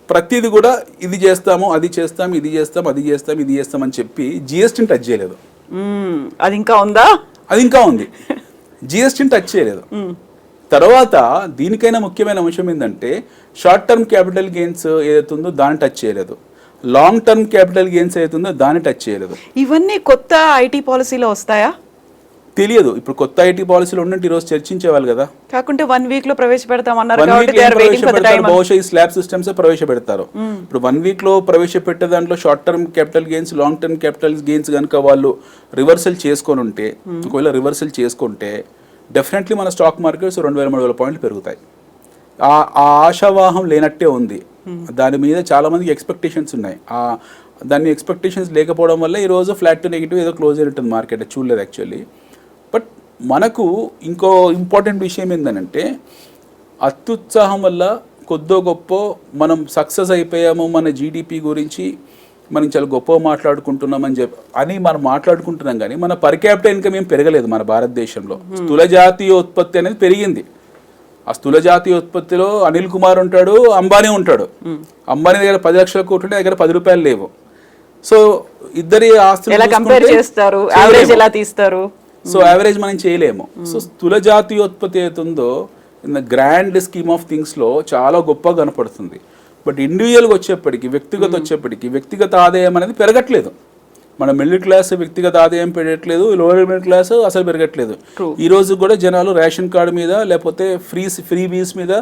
ప్రతిది కూడా ఇది చేస్తాము, అది చేస్తాం, ఇది చేస్తాం, అది చేస్తాం, ఇది చేస్తాం అని చెప్పి జిఎస్టీని టచ్ చేయలేదు. అది ఇంకా ఉందా? అది ఇంకా ఉంది. జిఎస్టీని టచ్ చేయలేదు. తర్వాత దీనికైనా ముఖ్యమైన అంశం ఏంటంటే, షార్ట్ టర్మ్ క్యాపిటల్ గెయిన్స్ ఏదైతే ఉందో దాన్ని టచ్ చేయలేదు, లాంగ్ టర్మ్ క్యాపిటల్ గెయిన్స్ ఏదైతే ఉందో దాన్ని టచ్ చేయలేదు. ఇవన్నీ కొత్త ఐటీ పాలసీలో వస్తాయా తెలియదు. ఇప్పుడు కొత్త ఐటీ పాలసీలు ఉన్నట్టు ఈరోజు చర్చించేవాళ్ళు కదా. కాకుంటే 1 week లో ప్రవేశపెడతామన్నారు. బహుశా ఈ స్లాబ్ సిస్టమ్స్ ప్రవేశపెడతారు. ఇప్పుడు 1 week లో ప్రవేశపెట్టే దాంట్లో short term capital gains, long term capital gains కనుక వాళ్ళు రివర్సల్ చేసుకొని ఉంటే, ఒకవేళ రివర్సల్ చేసుకుంటే డెఫినెట్లీ మన స్టాక్ మార్కెట్స్ 2,000-3,000 పాయింట్లు పెరుగుతాయి. ఆ ఆశావాహం లేనట్టే ఉంది. దాని మీద చాలా మందికి ఎక్స్పెక్టేషన్స్ ఉన్నాయి. దాన్ని ఎక్స్పెక్టేషన్స్ లేకపోవడం వల్ల ఈరోజు ఫ్లాట్ టు నెగిటివ్ ఏదో క్లోజ్ అయినట్టుంది మార్కెట్. చూడలేదు యాక్చువల్లీ. బట్ మనకు ఇంకో ఇంపార్టెంట్ విషయం ఏంటంటే, అత్యుత్సాహం వల్ల కొద్దో గొప్ప మనం సక్సెస్ అయిపోయాము, మన జీడిపి గురించి మనం చాలా గొప్ప మాట్లాడుకుంటున్నామని మనం మాట్లాడుకుంటున్నాం. కానీ మన పర్ క్యాపిటల్ ఇన్కమ్ ఏం పెరగలేదు మన భారతదేశంలో. స్థూల జాతీయ ఉత్పత్తి అనేది పెరిగింది. ఆ స్థూల జాతీయ ఉత్పత్తిలో అనిల్ కుమార్ ఉంటాడు, అంబానీ ఉంటాడు. అంబానీ దగ్గర 10 లక్షల కోట్లు ఉంటే దగ్గర 10 రూపాయలు లేవు. సో ఇద్దరి ఆస్తులు కంపేర్ చేస్తారు, యావరేజ్ ఎలా తీస్తారు? సో యావరేజ్ మనం చేయలేము. సో స్థూల జాతీయోత్పత్తి అవుతుందో in the grand scheme of థింగ్స్లో చాలా గొప్పగా కనపడుతుంది. బట్ ఇండివిజువల్గా వచ్చేప్పటికి, వ్యక్తిగత ఆదాయం అనేది పెరగట్లేదు. మన మిడిల్ క్లాస్ వ్యక్తిగత ఆదాయం పెరగట్లేదు, లోవర్ మిడిల్ క్లాస్ అసలు పెరగట్లేదు. True. ఈ రోజు కూడా జనాలు రేషన్ కార్డు మీద లేకపోతే ఫ్రీ బీస్ మీద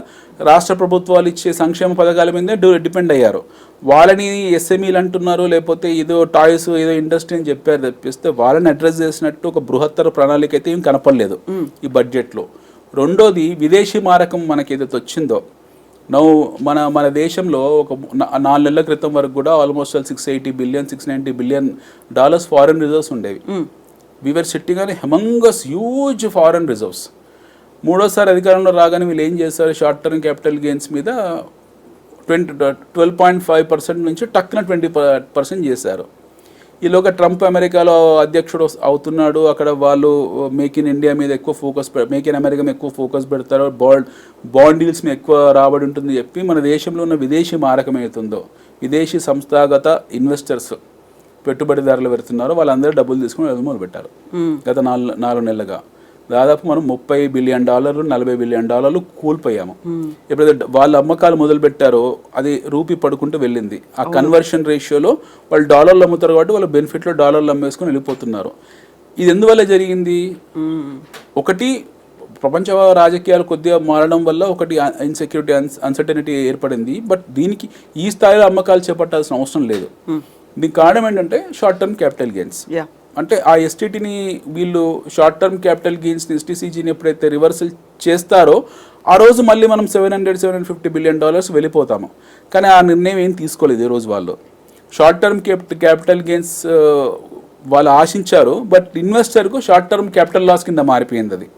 రాష్ట్ర ప్రభుత్వాలు ఇచ్చే సంక్షేమ పథకాల మీద డిపెండ్ అయ్యారు. వాళ్ళని ఎస్ఎంఈలు అంటున్నారు, లేకపోతే ఏదో టాయ్స్ ఏదో ఇండస్ట్రీ అని చెప్పారు తప్పిస్తే వాళ్ళని అడ్రస్ చేసినట్టు ఒక బృహత్తర ప్రణాళిక అయితే ఏం కనపడలేదు ఈ బడ్జెట్లో. రెండోది విదేశీ మారకం మనకి ఏదైతే వచ్చిందో మన దేశంలో ఒక 4 నెలల క్రితం వరకు కూడా almost 680 billion $690 billion foreign reserves ఉండేవి. వీఆర్ సిట్టింగ్ అని హెమంగస్ హ్యూజ్ ఫారెన్ రిజర్వ్స్. మూడోసారి అధికారంలో రాగానే వీళ్ళు ఏం చేస్తారు, షార్ట్ టర్మ్ క్యాపిటల్ గెయిన్స్ మీద 12.5% నుంచి టక్కున 20% చేశారు. ఈలోగా ట్రంప్ అమెరికాలో అధ్యక్షుడు అవుతున్నాడు, అక్కడ వాళ్ళు మేక్ ఇన్ ఇండియా మీద ఎక్కువ మేక్ ఇన్ అమెరికా మీద ఎక్కువ ఫోకస్ పెడతారు, బాండ్ డీల్స్ మీద ఎక్కువ రాబడి ఉంటుంది చెప్పి మన దేశంలో ఉన్న విదేశీ మారకం అవుతుందో, విదేశీ సంస్థాగత ఇన్వెస్టర్స్ పెట్టుబడిదారులు పెడుతున్నారో వాళ్ళందరూ డబ్బులు తీసుకుని మొదలు పెట్టారు. గత 4 నెలలుగా దాదాపు మనం $30 బిలియన్ $40 బిలియన్ కూలిపోయాము. ఎప్పుడైతే వాళ్ళ అమ్మకాలు మొదలు పెట్టారో అది రూపీ పడుకుంటూ వెళ్ళింది. ఆ కన్వర్షన్ రేషియోలో వాళ్ళు డాలర్లు అమ్ముతారు కాబట్టి వాళ్ళ బెనిఫిట్లో డాలర్లు అమ్మేసుకుని వెళ్ళిపోతున్నారు. ఇది ఎందువల్ల జరిగింది? ఒకటి ప్రపంచ రాజకీయాలు కొద్దిగా మారడం వల్ల ఒకటి ఇన్సెక్యూరిటీ అన్సర్టనిటీ ఏర్పడింది. బట్ దీనికి ఈ స్థాయిలో అమ్మకాలు చేపట్టాల్సిన అవసరం లేదు. దీనికి కారణం ఏంటంటే షార్ట్ టర్మ్ క్యాపిటల్ గెయిన్స్. అంటే ఆ ఎస్టీటీని వీళ్ళు షార్ట్ టర్మ్ క్యాపిటల్ గెయిన్స్ని ఎస్టీసీజీని ఎప్పుడైతే రివర్సల్ చేస్తారో ఆ రోజు మళ్ళీ మనం $750 బిలియన్ వెళ్ళిపోతాము. కానీ ఆ నిర్ణయం ఏం తీసుకోలేదు ఈ రోజు వాళ్ళు. షార్ట్ టర్మ్ క్యాపిటల్ గెయిన్స్ వాళ్ళు ఆశించారు, బట్ ఇన్వెస్టర్కు షార్ట్ టర్మ్ క్యాపిటల్ లాస్ కింద మారిపోయింది అది.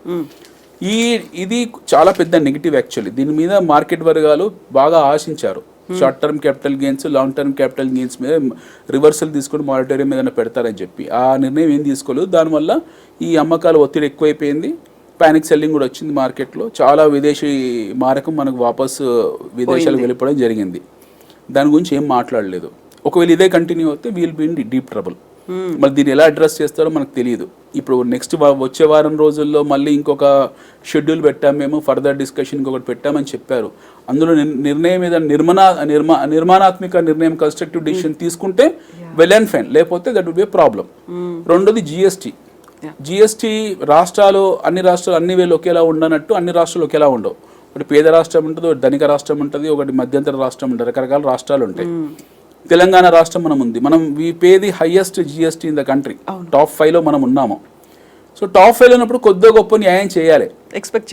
ఇది చాలా పెద్ద నెగిటివ్ యాక్చువల్లీ. దీని మీద మార్కెట్ వర్గాలు బాగా ఆశించారు. Short term capital gains, long term capital gains మీద రివర్సల్ తీసుకుని మానిటరీ మీద పెడతారని చెప్పి ఆ నిర్ణయం ఏం తీసుకోలేదు. దానివల్ల ఈ అమ్మకాల ఒత్తిడి ఎక్కువైపోయింది, ప్యానిక్ సెల్లింగ్ కూడా వచ్చింది మార్కెట్లో. చాలా విదేశీ మారకం మనకు వాపసు విదేశాలకు వెళ్ళిపోవడం జరిగింది. దాని గురించి ఏం మాట్లాడలేదు. ఒకవేళ ఇదే కంటిన్యూ అయితే we'll be in deep trouble. మరి దీన్ని ఎలా అడ్రస్ చేస్తారో మనకు తెలియదు. ఇప్పుడు నెక్స్ట్ వచ్చే వారం రోజుల్లో మళ్ళీ ఇంకొక షెడ్యూల్ పెట్టాము, మేము ఫర్దర్ డిస్కషన్ ఇంకొకటి పెట్టామని చెప్పారు. అందులో నిర్ణయం మీద నిర్మాణాత్మక నిర్ణయం, కన్స్ట్రక్టివ్ డిసిషన్ తీసుకుంటే వెల్ అండ్ ఫైన్, లేకపోతే that would be a problem. రెండోది జిఎస్టీ రాష్ట్రాలు అన్ని వేలు ఒకేలా ఉండనట్టు అన్ని రాష్ట్రాలు ఒకేలా ఉండవు. ఒకటి పేద రాష్ట్రం ఉంటుంది, ఒకటి ధనిక రాష్ట్రం ఉంటుంది, ఒకటి మధ్యంతర రాష్ట్రం ఉంటుంది, రకరకాల రాష్ట్రాలు ఉంటాయి. తెలంగాణ రాష్ట్రం మనం ఉంది, మనం we pay the highest GST in the country, top 5లో మనం ఉన్నాము. సో టాప్ 5 ఉన్నప్పుడు కొద్దిగా గొప్ప న్యాయం చేయాలి, ఎక్స్పెక్ట్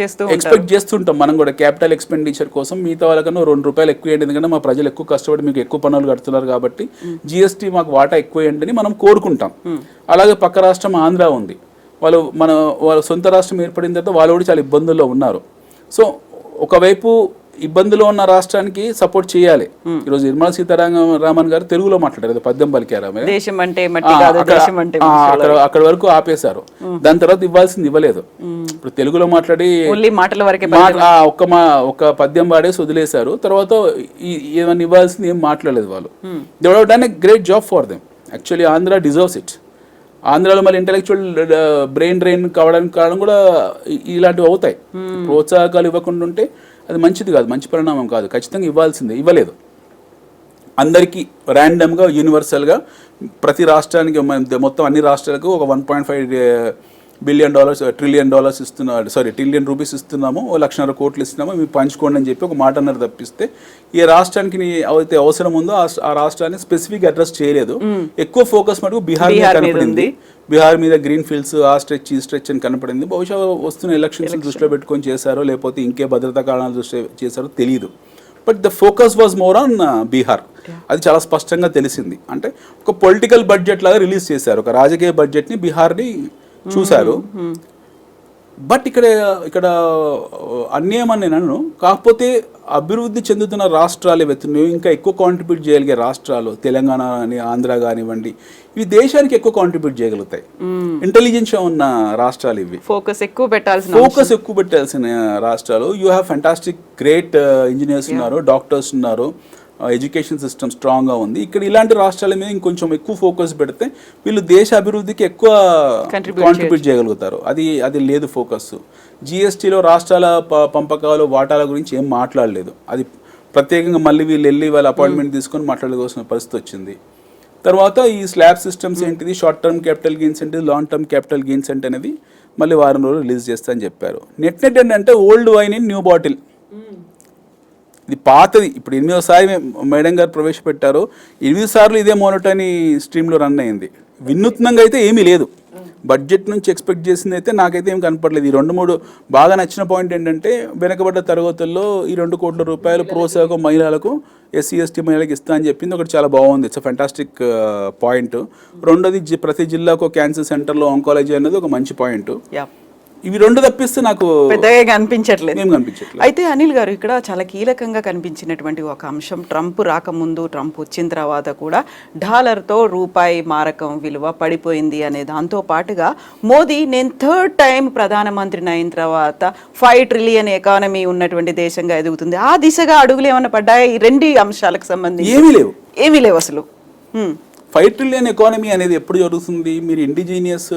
చేస్తుంటాం మనం కూడా. క్యాపిటల్ ఎక్స్పెండిచర్ కోసం మిగతా వాళ్ళకన్నా ₹2 ఎక్కువ వేయండి, ఎందుకంటే మా ప్రజలు ఎక్కువ కష్టపడి మీకు ఎక్కువ పన్నులు కడుతున్నారు కాబట్టి జిఎస్టీ మాకు వాటా ఎక్కువ వేయండి అని మనం కోరుకుంటాం. అలాగే పక్క రాష్ట్రం ఆంధ్ర ఉంది, వాళ్ళ సొంత రాష్ట్రం ఏర్పడిన తర్వాత వాళ్ళు కూడా చాలా ఇబ్బందుల్లో ఉన్నారు. సో ఒకవైపు ఇబ్బందులో ఉన్న రాష్ట్రానికి సపోర్ట్ చేయాలి. ఈరోజు నిర్మలా సీతారామన్ గారు తెలుగులో మాట్లాడారు, పద్యం పలికారు, అక్కడ వరకు ఆపేశారు. దాని తర్వాత ఇవ్వాల్సింది ఇవ్వలేదు. ఇప్పుడు తెలుగులో మాట్లాడి ఒక పద్యం పాడేసి వదిలేశారు. తర్వాత ఏమన్నా ఇవ్వాల్సింది ఏం మాట్లాడలేదు వాళ్ళు. They would have done a great job for them. Actually Andhra deserves it. ఆంధ్రాలో మళ్ళీ ఇంటలెక్చువల్ బ్రెయిన్ డ్రైన్ కావడానికి కారణం కూడా ఇలాంటివి అవుతాయి. ప్రోత్సాహకాలు ఇవ్వకుండా ఉంటే అది మంచిది కాదు, మంచి పరిణామం కాదు. ఖచ్చితంగా ఇవ్వాల్సిందే, ఇవ్వలేదు. అందరికీ ర్యాండమ్గా యూనివర్సల్గా ప్రతి రాష్ట్రానికి మొత్తం అన్ని రాష్ట్రాలకు ఒక $1.5 బిలియన్ ట్రిలియన్ రూపీస్ ఇస్తున్నాము, $1,00,000 కోట్లు ఇస్తున్నాము, మీరు పంచుకోండి అని చెప్పి ఒక మాట అన్నారు తప్పిస్తే ఏ రాష్ట్రానికి అయితే అవసరం ఉందో ఆ రాష్ట్రాన్ని స్పెసిఫిక్ అడ్రస్ చేయలేదు. ఎక్కువ ఫోకస్ మటుకు బీహార్ మీద కనపడింది. బీహార్ మీద గ్రీన్ ఫీల్డ్స్, ఆ స్ట్రెచ్ ఈ స్ట్రెచ్ అని కనపడింది. బహుశా వస్తున్న ఎలక్షన్స్ దృష్టిలో పెట్టుకొని చేశారో లేకపోతే ఇంకే భద్రతా కారణాల దృష్టి చేశారో తెలియదు. But the focus was more on Bihar. అది చాలా స్పష్టంగా తెలిసింది. అంటే ఒక పొలిటికల్ బడ్జెట్ లాగా రిలీజ్ చేశారు, ఒక రాజకీయ బడ్జెట్ని బీహార్ని చూశారు. బట్ ఇక్కడ అన్యాయమని నేను కాకపోతే అభివృద్ధి చెందుతున్న రాష్ట్రాలు ఏవైతున్నాయో, ఇంకా ఎక్కువ కాంట్రిబ్యూట్ చేయగలిగే రాష్ట్రాలు, తెలంగాణ కానీ ఆంధ్ర కానివ్వండి, ఇవి దేశానికి ఎక్కువ కాంట్రిబ్యూట్ చేయగలుగుతాయి. ఇంటెలిజెన్స్ ఉన్న రాష్ట్రాలు ఇవి. ఫోకస్ ఎక్కువ పెట్టాల్సిన రాష్ట్రాలు. You have fantastic great engineers ఉన్నారు, డాక్టర్స్ ఉన్నారు, ఎడ్యుకేషన్ సిస్టమ్ స్ట్రాంగ్గా ఉంది. ఇక్కడ ఇలాంటి రాష్ట్రాల మీద ఇంకొంచెం ఎక్కువ ఫోకస్ పెడితే వీళ్ళు దేశ అభివృద్ధికి ఎక్కువ కాంట్రిబ్యూట్ చేయగలుగుతారు. అది లేదు ఫోకస్. జిఎస్టీలో రాష్ట్రాల పంపకాలు వాటాల గురించి ఏం మాట్లాడలేదు. అది ప్రత్యేకంగా మళ్ళీ వీళ్ళు వెళ్ళి వాళ్ళ అపాయింట్మెంట్ తీసుకొని మాట్లాడుకోవాల్సిన పరిస్థితి వచ్చింది. తర్వాత ఈ స్లాబ్ సిస్టమ్స్ ఏంటిది, షార్ట్ టర్మ్ క్యాపిటల్ గెయిన్స్ ఏంటిది, లాంగ్ టర్మ్ క్యాపిటల్ గెయిన్స్ అంటే అనేది మళ్ళీ వారం రోజులు రిలీజ్ చేస్తా అని చెప్పారు. నెట్ ఏంటంటే old wine in new bottle, ఇది పాతది. ఇప్పుడు 8వసారి మేడం గారు ప్రవేశపెట్టారు, 8 సార్లు ఇదే మోనోటోనీ స్ట్రీమ్లో రన్ అయింది. వినూత్నంగా అయితే ఏమీ లేదు. బడ్జెట్ నుంచి ఎక్స్పెక్ట్ చేసింది అయితే నాకైతే ఏం కనపడలేదు. ఈ 2-3 బాగా నచ్చిన పాయింట్ ఏంటంటే, వెనకబడ్డ తరగతుల్లో ఈ 2 కోట్ల రూపాయలు ప్రోత్సాహకం మహిళలకు, ఎస్సీ ఎస్టీ మహిళలకు ఇస్తా అని చెప్పింది ఒకటి చాలా బాగుంది. It's fantastic point. రెండోది ప్రతి జిల్లాకు క్యాన్సర్ సెంటర్లో ఆంకాలజీ అనేది ఒక మంచి పాయింట్. ఇవి 2 తప్పిస్తే నాకు పెద్దగా కనిపించట్లేదు. ఏం కనిపించట్లేదు. అయితే అనిల్ గారు, ఇక్కడ చాలా కీలకంగా కనిపించినటువంటి ఒక అంశం, ట్రంప్ రాకముందు, ట్రంప్ వచ్చిన తర్వాత కూడా డాలర్తో రూపాయి మారకం విలువ పడిపోయింది అనే దాంతో పాటుగా మోదీ నేను 3rd టైం ప్రధానమంత్రిని అయిన తర్వాత 5 ట్రిలియన్ ఎకానమీ ఉన్నటువంటి దేశంగా ఎదుగుతుంది, ఆ దిశగా అడుగులు ఏమైనా పడ్డాయా? ఈ 2 అంశాలకు సంబంధించి ఏమీ లేవు అసలు. 5 ట్రిలియన్ ఎకానమీ అనేది ఎప్పుడు జరుగుతుంది? మీరు ఇండిజీనియస్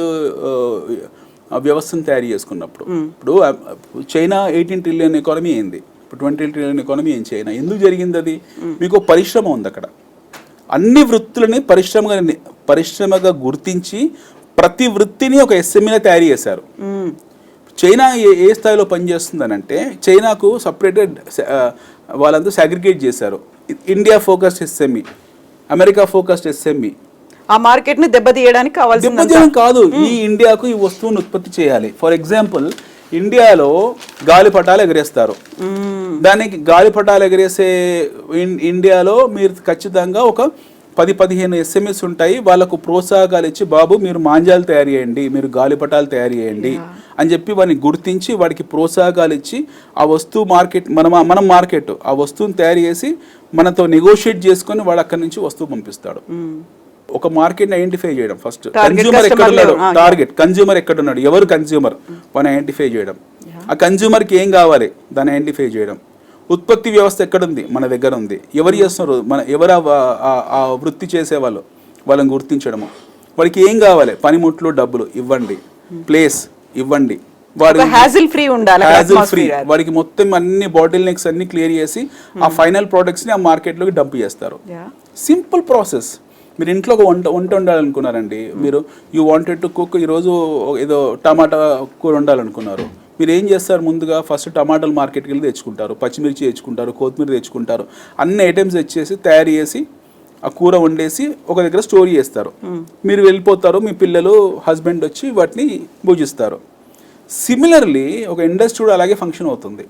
వ్యవస్థను తయారు చేసుకున్నప్పుడు. ఇప్పుడు చైనా 18 ట్రిలియన్ ఎకానమీ అయింది, ఇప్పుడు 20 ట్రిలియన్ ఎకానమీ అయింది చైనా. ఎందుకు జరిగింది అది? మీకు పరిశ్రమ ఉంది అక్కడ, అన్ని వృత్తులని పరిశ్రమగా గుర్తించి ప్రతి వృత్తిని ఒక ఎస్ఎంఈగా తయారు చేశారు. చైనా ఏ స్థాయిలో పనిచేస్తుందని అంటే, చైనాకు సపరేటెడ్ వాళ్ళంతా సాగ్రిగేట్ చేశారు. India focused SME, America focused SME. ఆ మార్కెట్ ని దెబ్బతీయడానికి కాదు, ఈ ఇండియాకు ఈ వస్తువును ఉత్పత్తి చేయాలి. ఫర్ ఎగ్జాంపుల్, ఇండియాలో గాలిపటాలు ఎగరేస్తారు. దానికి గాలిపటాలు ఎగరేసే ఇండియాలో మీరు ఖచ్చితంగా ఒక 10-15 ఎస్ఎంఎస్ ఉంటాయి. వాళ్ళకు ప్రోత్సాహకాలు ఇచ్చి, బాబు మీరు మాంజాలు తయారు చేయండి, మీరు గాలిపటాలు తయారు చేయండి అని చెప్పి వాడిని గుర్తించి వాడికి ప్రోత్సాహకాలు ఇచ్చి, ఆ వస్తువు మార్కెట్ మనం మార్కెట్ ఆ వస్తువుని తయారు చేసి మనతో నెగోషియేట్ చేసుకొని వాడు అక్కడి నుంచి వస్తువు పంపిస్తాడు. ఒక మార్కెట్ని ఐడెంటిఫై చేయడం, ఫస్ట్ కన్జ్యూమర్ ఎక్కడ ఉన్నాడు, టార్గెట్ కన్జ్యూమర్ ఎక్కడ ఉన్నాడు, ఎవరు కన్జ్యూమర్, వాడిని ఐడెంటిఫై చేయడం. ఆ కన్జ్యూమర్కి ఏం కావాలి దాన్ని ఐడెంటిఫై చేయడం. ఉత్పత్తి వ్యవస్థ ఎక్కడుంది, మన దగ్గర ఉంది. ఎవరు చేస్తున్నారు, ఎవరు ఆ వృత్తి చేసేవాళ్ళు, వాళ్ళని గుర్తించడము. వాడికి ఏం కావాలి, పనిముట్లు, డబ్బులు ఇవ్వండి, ప్లేస్ ఇవ్వండి, వాడి హ్యాజిల్ ఫ్రీ, వాడికి మొత్తం అన్ని బాటిల్ నెక్స్ అన్ని క్లియర్ చేసి ఆ ఫైనల్ ప్రోడక్ట్స్ ని ఆ మార్కెట్లోకి డంప్ చేస్తారు. Simple process. మీరు ఇంట్లో ఒక వంట వండాలనుకున్నారండి, మీరు యూ వాంటెడ్ టు కుక్, ఈరోజు ఏదో టమాటా కూర వండాలనుకున్నారు. మీరు ఏం చేస్తారు, ముందుగా ఫస్ట్ టమాటాలు మార్కెట్కి వెళ్ళి తెచ్చుకుంటారు, పచ్చిమిర్చి తెచ్చుకుంటారు, కొత్తిమీర తెచ్చుకుంటారు, అన్ని ఐటమ్స్ తెచ్చేసి తయారు చేసి ఆ కూర వండేసి ఒక దగ్గర స్టోర్ చేస్తారు. మీరు వెళ్ళిపోతారు, మీ పిల్లలు హస్బెండ్ వచ్చి వాటిని భుజిస్తారు. సిమిలర్లీ ఒక ఇండస్ట్రీ కూడా అలాగే ఫంక్షన్ అవుతుంది.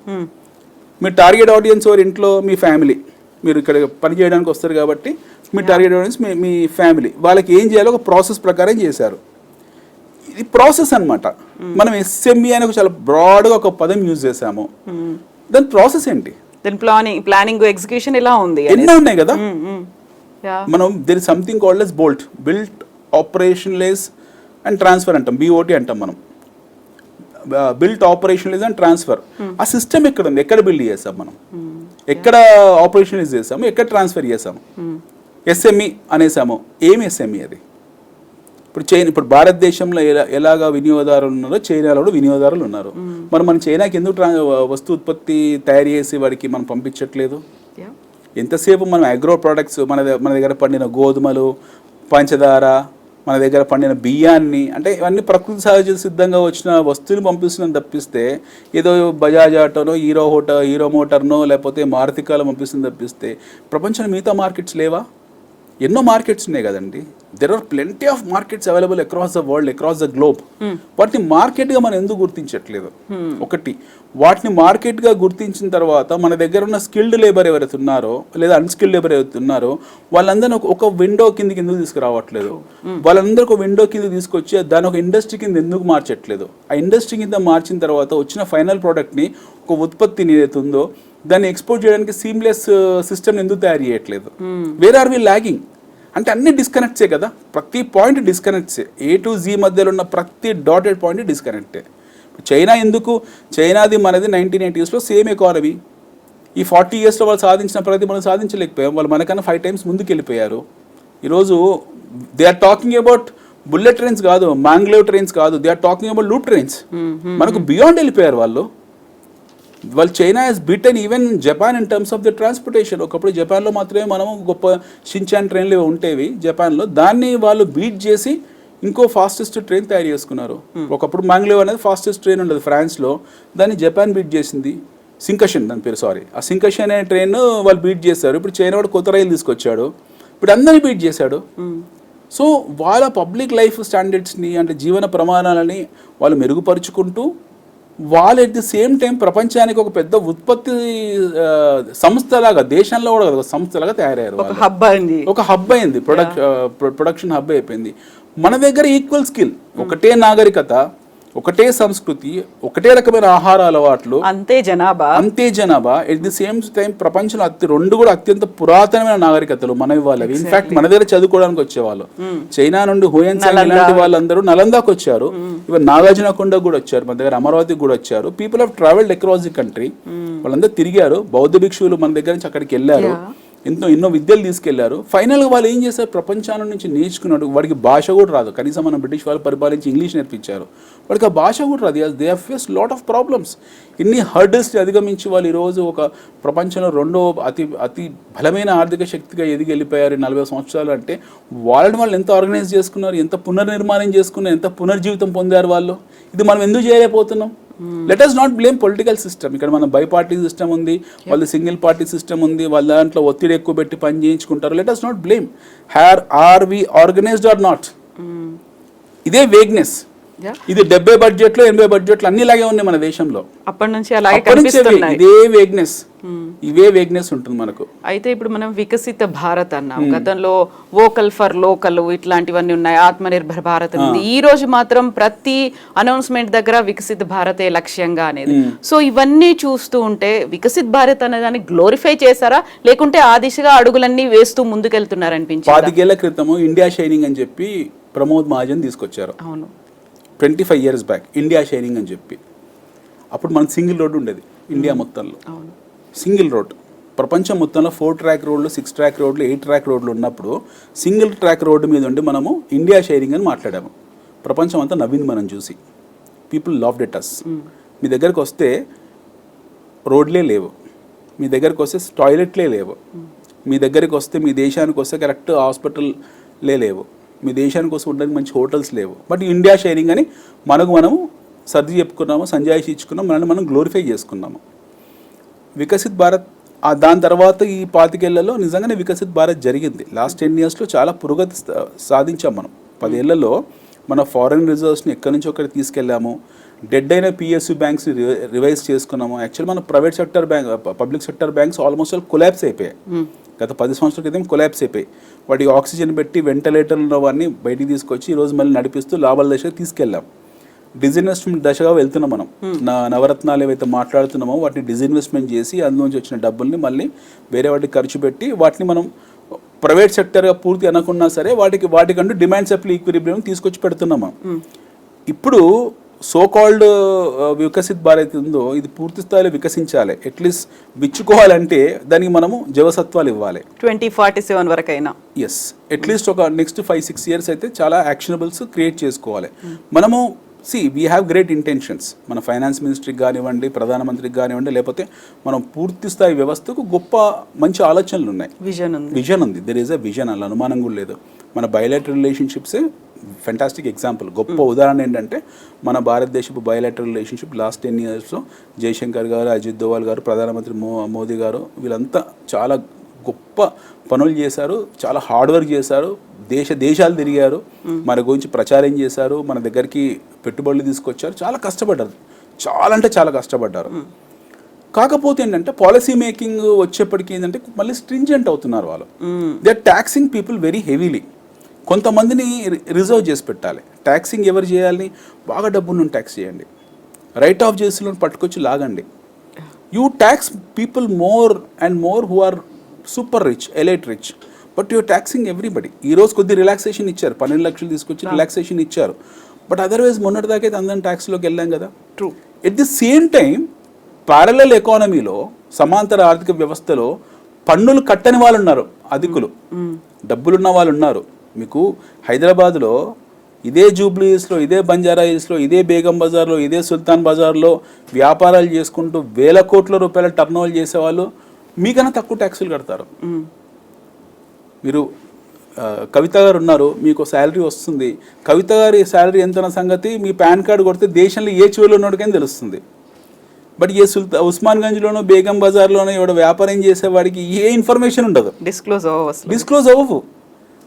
మీ టార్గెట్ ఆడియన్స్ ఎవరు, ఇంట్లో మీ ఫ్యామిలీ, మీరు ఇక్కడ పని చేయడానికి వస్తారు కాబట్టి మీ టార్గెట్ ఆడియన్స్ మీ ఫ్యామిలీ. వాళ్ళకి ఏం చేయాలో ఒక ప్రాసెస్ ప్రకారం చేశారు. ఇది ప్రాసెస్ అనమాట. మనం ఎస్ఎంఈ అని ఒక చాలా బ్రాడ్గా ఒక పదం యూజ్ చేసాము. దాని ప్రాసెస్ ఏంటి, దాని ప్లానింగ్ ఎగ్జిక్యూషన్ ఎలా ఉంది, ఎన్నో ఉన్నాయి కదా. మనం there is something called as bolt, built, operationalize and transfer అంటాం, బిఓటి అంటాం మనం. Built, operationalize and transfer. ఆ సిస్టమ్ ఎక్కడ ఉంది, ఎక్కడ బిల్డ్ చేసాం మనం, ఎక్కడ ఆపరేషనలైజ్ చేసాము, ఎక్కడ ట్రాన్స్ఫర్ చేసాము. ఎస్ఎంఈ అనేసాము. ఏమి ఎస్ఎంఈ అది? ఇప్పుడు భారతదేశంలో ఎలాగా వినియోగదారులు ఉన్నారో చైనాలో కూడా వినియోగదారులు ఉన్నారు. మరి మన చైనాకి ఎందుకు వస్తు ఉత్పత్తి తయారు చేసి వాడికి మనం పంపించట్లేదు? ఎంతసేపు మనం అగ్రో ప్రోడక్ట్స్, మన దగ్గర పండిన గోధుమలు, పంచదార, మన దగ్గర పండిన బియ్యాన్ని, అంటే ఇవన్నీ ప్రకృతి సహజ సిద్ధంగా వచ్చిన వస్తువులు పంపిస్తున్నాం తప్పిస్తే, ఏదో బజాజ్ ఆటోనో, హీరో మోటార్నో లేకపోతే మారుతి కాలో పంపిస్తుంది తప్పిస్తే ప్రపంచంలో మిగతా మార్కెట్స్ లేవా? ఎన్నో మార్కెట్స్ ఉన్నాయి కదండి. There are plenty of markets available across the world, across the globe. వాటిని మార్కెట్గా మనం ఎందుకు గుర్తించట్లేదు? ఒకటి, వాటిని మార్కెట్గా గుర్తించిన తర్వాత మన దగ్గర ఉన్న స్కిల్డ్ లేబర్ ఎవరైతే ఉన్నారో లేదా అన్స్కిల్డ్ లేబర్ ఎవరైతే ఉన్నారో వాళ్ళందరూ ఒక విండో కిందకి ఎందుకు తీసుకురావట్లేదు? వాళ్ళందరూ ఒక విండో కింద తీసుకొచ్చి దాని ఒక ఇండస్ట్రీ కింద ఎందుకు మార్చట్లేదు? ఆ ఇండస్ట్రీ కింద మార్చిన తర్వాత వచ్చిన ఫైనల్ ప్రోడక్ట్ని, ఒక ఉత్పత్తిని ఏదైతే ఉందో దాన్ని ఎక్స్పోర్ట్ చేయడానికి సీమ్లెస్ సిస్టమ్ ఎందుకు తయారు చేయట్లేదు? Where are we lagging? అంటే అన్ని డిస్కనెక్ట్సే కదా, ప్రతి పాయింట్ డిస్కనెక్ట్సే. A to Z మధ్యలో ఉన్న ప్రతి డాటెడ్ పాయింట్ డిస్కనెక్టే. చైనా ఎందుకు, చైనాది మనది 1980s సేమ్ ఎకానమీ. ఈ 40 yearsలో వాళ్ళు సాధించిన ప్రగతి మనం సాధించలేకపోయాం. వాళ్ళు మనకన్నా 5 times ముందుకు వెళ్ళిపోయారు. ఈరోజు they are talking about bullet trains కాదు, మ్యాంగ్లోవ్ ట్రైన్స్ కాదు, they are talking about loop trains. మనకు బియాండ్ వెళ్ళిపోయారు వాళ్ళు. వాళ్ళు China has beaten even Japan in terms of the transportation. ఒకప్పుడు జపాన్లో మాత్రమే మనము గొప్ప షిన్చాన్ ట్రైన్లు ఉంటేవి జపాన్లో, దాన్ని వాళ్ళు బీట్ చేసి ఇంకో ఫాస్టెస్ట్ ట్రైన్ తయారు చేసుకున్నారు. ఒకప్పుడు మ్యాంగ్లేవ్ అనేది ఫాస్టెస్ట్ ట్రైన్ ఉండదు ఫ్రాన్స్లో, దాన్ని జపాన్ బీట్ చేసింది. సింకషన్ దాని పేరు, సారీ, ఆ సింకషన్ అనే ట్రైన్ వాళ్ళు బీట్ చేశారు. ఇప్పుడు చైనా వాడు కొత్త రైలు తీసుకొచ్చాడు, ఇప్పుడు అందరినీ బీట్ చేశాడు. సో వాళ్ళ పబ్లిక్ లైఫ్ స్టాండర్డ్స్ని అంటే జీవన ప్రమాణాలని వాళ్ళు మెరుగుపరుచుకుంటూ వాళ్ళు ఎట్ ది సేమ్ టైం ప్రపంచానికి ఒక పెద్ద ఉత్పత్తి సంస్థలాగా, దేశంలో కూడా ఒక సంస్థలాగా తయారయ్యారు. ఒక హబ్ అయింది, ప్రొడక్షన్ హబ్ అయిపోయింది. మన దగ్గర ఈక్వల్ స్కిల్, ఒకటే నాగరికత, ఒకటే సంస్కృతి, ఒకటే రకమైన ఆహార అలవాట్లు, అంతే జనాభా ఎట్ ది సేమ్ టైం ప్రపంచంలో రెండు కూడా అత్యంత పురాతనమైన నాగరికతలు మనవి వాళ్ళవి. ఇన్ఫాక్ట్ మన దగ్గర చదువుకోవడానికి వచ్చేవాళ్ళు చైనా నుండి హుయన్సాంగ్ ఇలాంటి వాళ్ళందరూ నలందాకు వచ్చారు. ఇవన్ నాగార్జునకొండ కూడా వచ్చారు, మన దగ్గర అమరావతికి కూడా వచ్చారు. People have travelled across the country, వాళ్ళందరూ తిరిగారు. బౌద్ధ భిక్షువులు మన దగ్గర నుంచి అక్కడికి వెళ్ళారు, ఎన్నో విద్యలు తీసుకెళ్లారు. ఫైనల్గా వాళ్ళు ఏం చేశారు, ప్రపంచాల నుంచి నేర్చుకున్నాడు. వాడికి భాష కూడా రాదు, కనీసం మనం బ్రిటిష్ వాళ్ళు పరిపాలించి ఇంగ్లీష్ నేర్పించారు, వాడికి ఆ భాష కూడా రాదు. They have face lot of problems. ఇన్ని హర్డల్స్ని అధిగమించి వాళ్ళు ఈరోజు ఒక ప్రపంచంలో రెండో అతి బలమైన ఆర్థిక శక్తిగా ఎదిగి వెళ్ళిపోయారు 40 సంవత్సరాలు. అంటే వాళ్ళు ఎంత ఆర్గనైజ్ చేసుకున్నారు, ఎంత పునర్నిర్మాణం చేసుకున్నారు, ఎంత పునర్జీవితం పొందారు వాళ్ళు. ఇది మనం ఎందుకు చేయలేకపోతున్నాం? Let us not blame political system. ఇక్కడ మన బై పార్టీ సిస్టమ్ ఉంది, వాళ్ళు సింగిల్ పార్టీ సిస్టమ్ ఉంది, వాళ్ళ దాంట్లో ఒత్తిడి ఎక్కువ పెట్టి పని చేయించుకుంటారు. Let us not blame. Are we organized or not? ఇదే వేగ్నెస్. ఇది 70 బడ్జెట్లు 80 బడ్జెట్లు అన్ని ఇలాగే ఉన్నాయి మన దేశంలో. అప్పటి నుంచి ఇదే వేగ్నెస్, ఇవే వేగ్నెస్ ఉంటుంది మనకు. అయితే ఇప్పుడు మనం వికసిత భారత్ అన్నాం, గతంలో వోకల్ ఫర్ లోకల్ ఇట్లాంటివన్నీ ఉన్నాయి, ఆత్మనిర్భర్ భారత్ ఉంది. ఈ రోజు మాత్రం ప్రతి అనౌన్స్మెంట్ దగ్గర వికసిత భారతే లక్ష్యంగా అనేది. సో ఇవన్నీ చూస్తూ ఉంటే వికసిత్ భారత్ అనే దాన్ని గ్లోరిఫై చేశారా, లేకుంటే ఆ దిశగా అడుగులన్నీ వేస్తూ ముందుకెళ్తున్నారు అనిపించింది? 5 ఏళ్ల క్రితము ఇండియా షైనింగ్ అని చెప్పి ప్రమోద్ మహాజన్ తీసుకొచ్చారు. అవును, 25 years బ్యాక్ ఇండియా షైనింగ్ అని చెప్పి. అప్పుడు మనకు సింగిల్ రోడ్డు ఉండేది ఇండియా మొత్తంలో, సింగిల్ రోడ్. ప్రపంచం మొత్తంలో 4 track రోడ్లు, 6 track రోడ్లు, 8 track రోడ్లు ఉన్నప్పుడు సింగిల్ ట్రాక్ రోడ్డు మీద ఉండి మనము ఇండియా షైరింగ్ అని మాట్లాడాము. ప్రపంచం అంతా నవ్వింది మనం చూసి. People loved it us. మీ దగ్గరకు వస్తే రోడ్లే లేవు, మీ దగ్గరకు వస్తే టాయిలెట్లే లేవు, మీ దగ్గరికి వస్తే, మీ దేశానికి వస్తే కరెక్ట్ హాస్పిటల్లే లేవు, మీ దేశానికి వస్తే ఉండడానికి మంచి హోటల్స్ లేవు. బట్ ఇండియా షేరింగ్ అని మనము సర్ది చెప్పుకున్నాము, సంజాయిషి ఇచ్చుకున్నాము, మనం గ్లోరిఫై చేసుకున్నాము. వికసిత్ భారత్ దాని తర్వాత ఈ 25 ఏళ్లలో నిజంగానే వికసిత్ భారత్ జరిగింది. లాస్ట్ 10 yearsలో చాలా పురోగతి సాధించాం మనం. 10 ఏళ్లలో మన ఫారెన్ రిజర్వ్స్ని ఎక్కడి నుంచి ఒకటి తీసుకెళ్ళాము. డెడ్ అయిన పిఎస్యూ బ్యాంక్స్ని రివైజ్ చేసుకున్నాము. యాక్చువల్ మన private sector bank, public sector banks almost collapse అయిపోయాయి. గత 10 సంవత్సరాల క్రితం కొలాప్స్ అయిపోయి వాటికి ఆక్సిజన్ పెట్టి వెంటిలేటర్లు అవన్నీ బయటికి తీసుకొచ్చి ఈరోజు మళ్ళీ నడిపిస్తూ లాభాల దశగా తీసుకెళ్ళాం. డిజిన్వెస్ట్మెంట్ దశగా వెళ్తున్నాం మనం. నవరత్నాలు ఏవైతే మాట్లాడుతున్నామో వాటిని డిజిన్వెస్ట్మెంట్ చేసి అందులోంచి వచ్చిన డబ్బుల్ని మళ్ళీ వేరే వాటికి ఖర్చు పెట్టి వాటిని మనం ప్రైవేట్ సెక్టర్గా పూర్తి అనకున్నా సరే వాటికంటూ డిమాండ్ సప్లై ఈక్విలిబ్రియం తీసుకొచ్చి పెడుతున్నాం. ఇప్పుడు సో కాల్డ్ వికసిత్ భారత్ ఉందో ఇది పూర్తి స్థాయిలో వికసించాలి. అట్లీస్ట్ విచ్చుకోవాలంటే దానికి మనము జవసత్వాలు ఇవ్వాలి. 2047 వరకైనా ఎస్, అట్లీస్ట్ ఒక నెక్స్ట్ 5-6 years అయితే చాలా యాక్షనబుల్స్ క్రియేట్ చేసుకోవాలి. మనము వీ హ్యావ్ గ్రేట్ ఇంటెన్షన్స్. మన ఫైనాన్స్ మినిస్ట్రీకి కానివ్వండి, ప్రధానమంత్రికి కానివ్వండి, లేకపోతే మనం పూర్తి స్థాయి వ్యవస్థకు గొప్ప మంచి ఆలోచనలు ఉన్నాయి, విజన్ ఉంది. దెర్ ఈజ్ అ విజన్, అలా అనుమానం కూడా లేదు. మన బయోలాటరల్ రిలేషన్షిప్సే ఫెంటాస్టిక్ ఎగ్జాంపుల్. గొప్ప ఉదాహరణ ఏంటంటే మన భారతదేశపు బయోలాటరల్ రిలేషన్షిప్ లాస్ట్ 10 yearsలో జయశంకర్ గారు, అజిత్ దోవల్ గారు, ప్రధానమంత్రి మోదీ గారు వీళ్ళంతా చాలా గొప్ప పనులు చేశారు, చాలా హార్డ్ వర్క్ చేశారు, దేశాలు తిరిగారు, మన గురించి ప్రచారం చేశారు, మన దగ్గరికి పెట్టుబడులు తీసుకొచ్చారు, చాలా కష్టపడ్డారు, చాలా అంటే చాలా కష్టపడ్డారు. కాకపోతే ఏంటంటే పాలసీ మేకింగ్ వచ్చేప్పటికి ఏంటంటే మళ్ళీ స్ట్రింజెంట్ అవుతున్నారు వాళ్ళు. They are taxing people very heavily. కొంతమందిని రిజర్వ్ చేసి పెట్టాలి. ట్యాక్సింగ్ ఎవరు చేయాలని? బాగా డబ్బును ట్యాక్స్ చేయండి, రైట్ ఆఫ్ చేసి పట్టుకొచ్చి లాగండి. You tax people more and more who are super rich, elite rich, but you're taxing everybody. ఈరోజు కొద్ది రిలాక్సేషన్ ఇచ్చారు, 12 లక్షలు తీసుకొచ్చి రిలాక్సేషన్ ఇచ్చారు, బట్ అదర్వైజ్ మొన్నటిదాకా అయితే అందరం ట్యాక్స్లోకి వెళ్ళాం కదా. True. At the same time parallel ఎకానమీలో, సమాంతర ఆర్థిక వ్యవస్థలో పన్నులు కట్టని వాళ్ళు ఉన్నారు, అధికులు, డబ్బులున్న వాళ్ళు ఉన్నారు. మీకు హైదరాబాద్లో ఇదే జూబ్లీస్లో, ఇదే బంజారా హిల్స్లో, ఇదే బేగం బజార్లో, ఇదే సుల్తాన్ బజార్లో వ్యాపారాలు చేసుకుంటూ వేల కోట్ల రూపాయల టర్న్ ఓవర్ చేసేవాళ్ళు మీకన్నా తక్కువ ట్యాక్సులు కడతారు. మీరు కవిత గారు ఉన్నారు, మీకు శాలరీ వస్తుంది, కవిత గారి శాలరీ ఎంత సంగతి మీ పాన్ కార్డు కొడితే దేశంలో ఏ చివరిలో ఉన్నోడికైనా తెలుస్తుంది. బట్ ఏ ఉస్మాన్గంజ్లోనో బేగం బజార్లోనో ఎవడో వ్యాపారం చేసేవాడికి ఏ ఇన్ఫర్మేషన్ ఉండదు, డిస్క్లోజ్ అవ్వవు.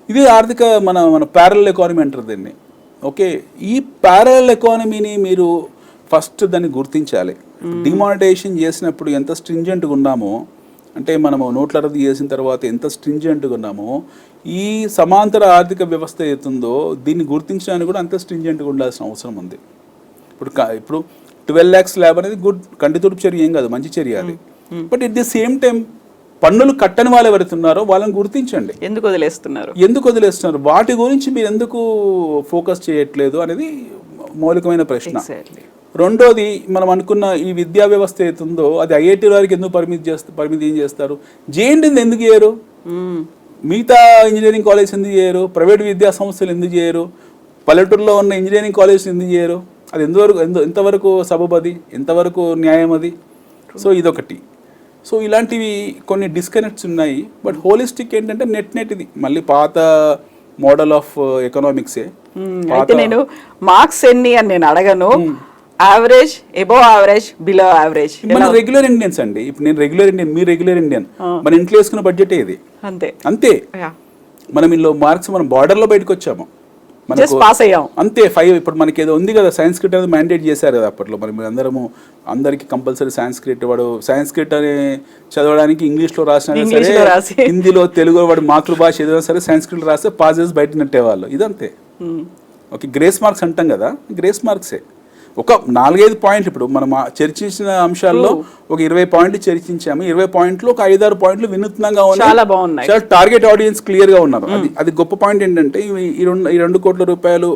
ఇది ఆర్థిక మన ప్యారలల్ ఎకానమీ అంటారు దీన్ని. ఓకే, ఈ ప్యారలల్ ఎకానమీని మీరు ఫస్ట్ దాన్ని గుర్తించాలి. డిమానిటైజేషన్ చేసినప్పుడు ఎంత స్ట్రింజెంట్గా ఉన్నామో, అంటే మనము నోట్ల రద్దు చేసిన తర్వాత ఎంత స్ట్రింజెంట్గా ఉన్నామో, ఈ సమాంతర ఆర్థిక వ్యవస్థ ఏతుందో దీన్ని గుర్తించడానికి కూడా అంత స్ట్రింజెంట్గా ఉండాల్సిన అవసరం ఉంది. ఇప్పుడు 12 lakhs స్లాబ్ అనేది గుడ్, కంటితుడుపు చర్య ఏం కాదు, మంచి చర్య అది. But at the same time పన్నులు కట్టని వాళ్ళు ఎవరుతున్నారో వాళ్ళని గుర్తించండి. ఎందుకు వదిలేస్తున్నారు, వాటి గురించి మీరు ఎందుకు ఫోకస్ చేయట్లేదు అనేది మౌలికమైన ప్రశ్న. రెండోది, మనం అనుకున్న ఈ విద్యా వ్యవస్థ ఏతుందో అది ఐఐటి వారికి ఎందుకు పరిమితి ఏం చేస్తారు, జేఎన్టీని ఎందుకు చేయరు, మిగతా ఇంజనీరింగ్ కాలేజ్ ఎందుకు చేయరు, ప్రైవేట్ విద్యా సంస్థలు ఎందుకు చేయరు, పల్లెటూరులో ఉన్న ఇంజనీరింగ్ కాలేజ్ ఎందుకు చేయరు, అది ఎంతవరకు సబబది, ఎంతవరకు న్యాయం అది. సో ఇదొకటి. సో ఇలాంటివి కొన్ని డిస్కనెక్ట్స్ ఉన్నాయి. బట్ హోలిస్టిక్ ఏంటంటే నెట్ ఇది మళ్ళీ పాత మోడల్ ఆఫ్ ఎకనామిక్సే. నేను మార్క్స్ ఎన్ని అని నేను అడగను, average, above average, below average. మన రెగ్యులర్ ఇండియన్స్ అండి, ఇప్పుడు నేను రెగ్యులర్ ఇండియన్, మీ రెగ్యులర్ ఇండియన్, మన ఇంట్లో వేసుకున్న బడ్జెట్ ఇది అంతే. మనం ఇందులో మార్క్స్ మనం బార్డర్లో బయటకు వచ్చాము, పాస్ అయ్యాం అంతే. 5 ఇప్పుడు మనకి ఏదో ఉంది కదా, సాంస్క్రిట్ అనేది మ్యాండేట్ చేశారు కదా అప్పట్లో. మరి అందరికి కంపల్సరీ సాంస్క్రిట్, వాడు సాంస్క్రిట్ అని చదవడానికి ఇంగ్లీష్లో రాసినా సరే, హిందీలో తెలుగు వాడు మాతృభాష ఏదైనా సరే సాంస్క్రిట్ రాస్తే పాస్ చేసి బయట నెట్టేవాళ్ళు. ఇదంతే. ఓకే, గ్రేస్ మార్క్స్ అంటాం కదా, గ్రేస్ మార్క్సే. ఒక 4-5 పాయింట్లు, ఇప్పుడు మనం చర్చించిన అంశాల్లో ఒక 20 పాయింట్లు చర్చించాము. 20 పాయింట్లు ఒక 5-6 పాయింట్లు వినూత్నంగా ఉన్నాయి, చాలా బాగున్నాయి, చాలా టార్గెట్ ఆడియన్స్ క్లియర్ గా ఉన్నారు. అది గొప్ప పాయింట్ ఏంటంటే ఈ 2 కోట్ల రూపాయలు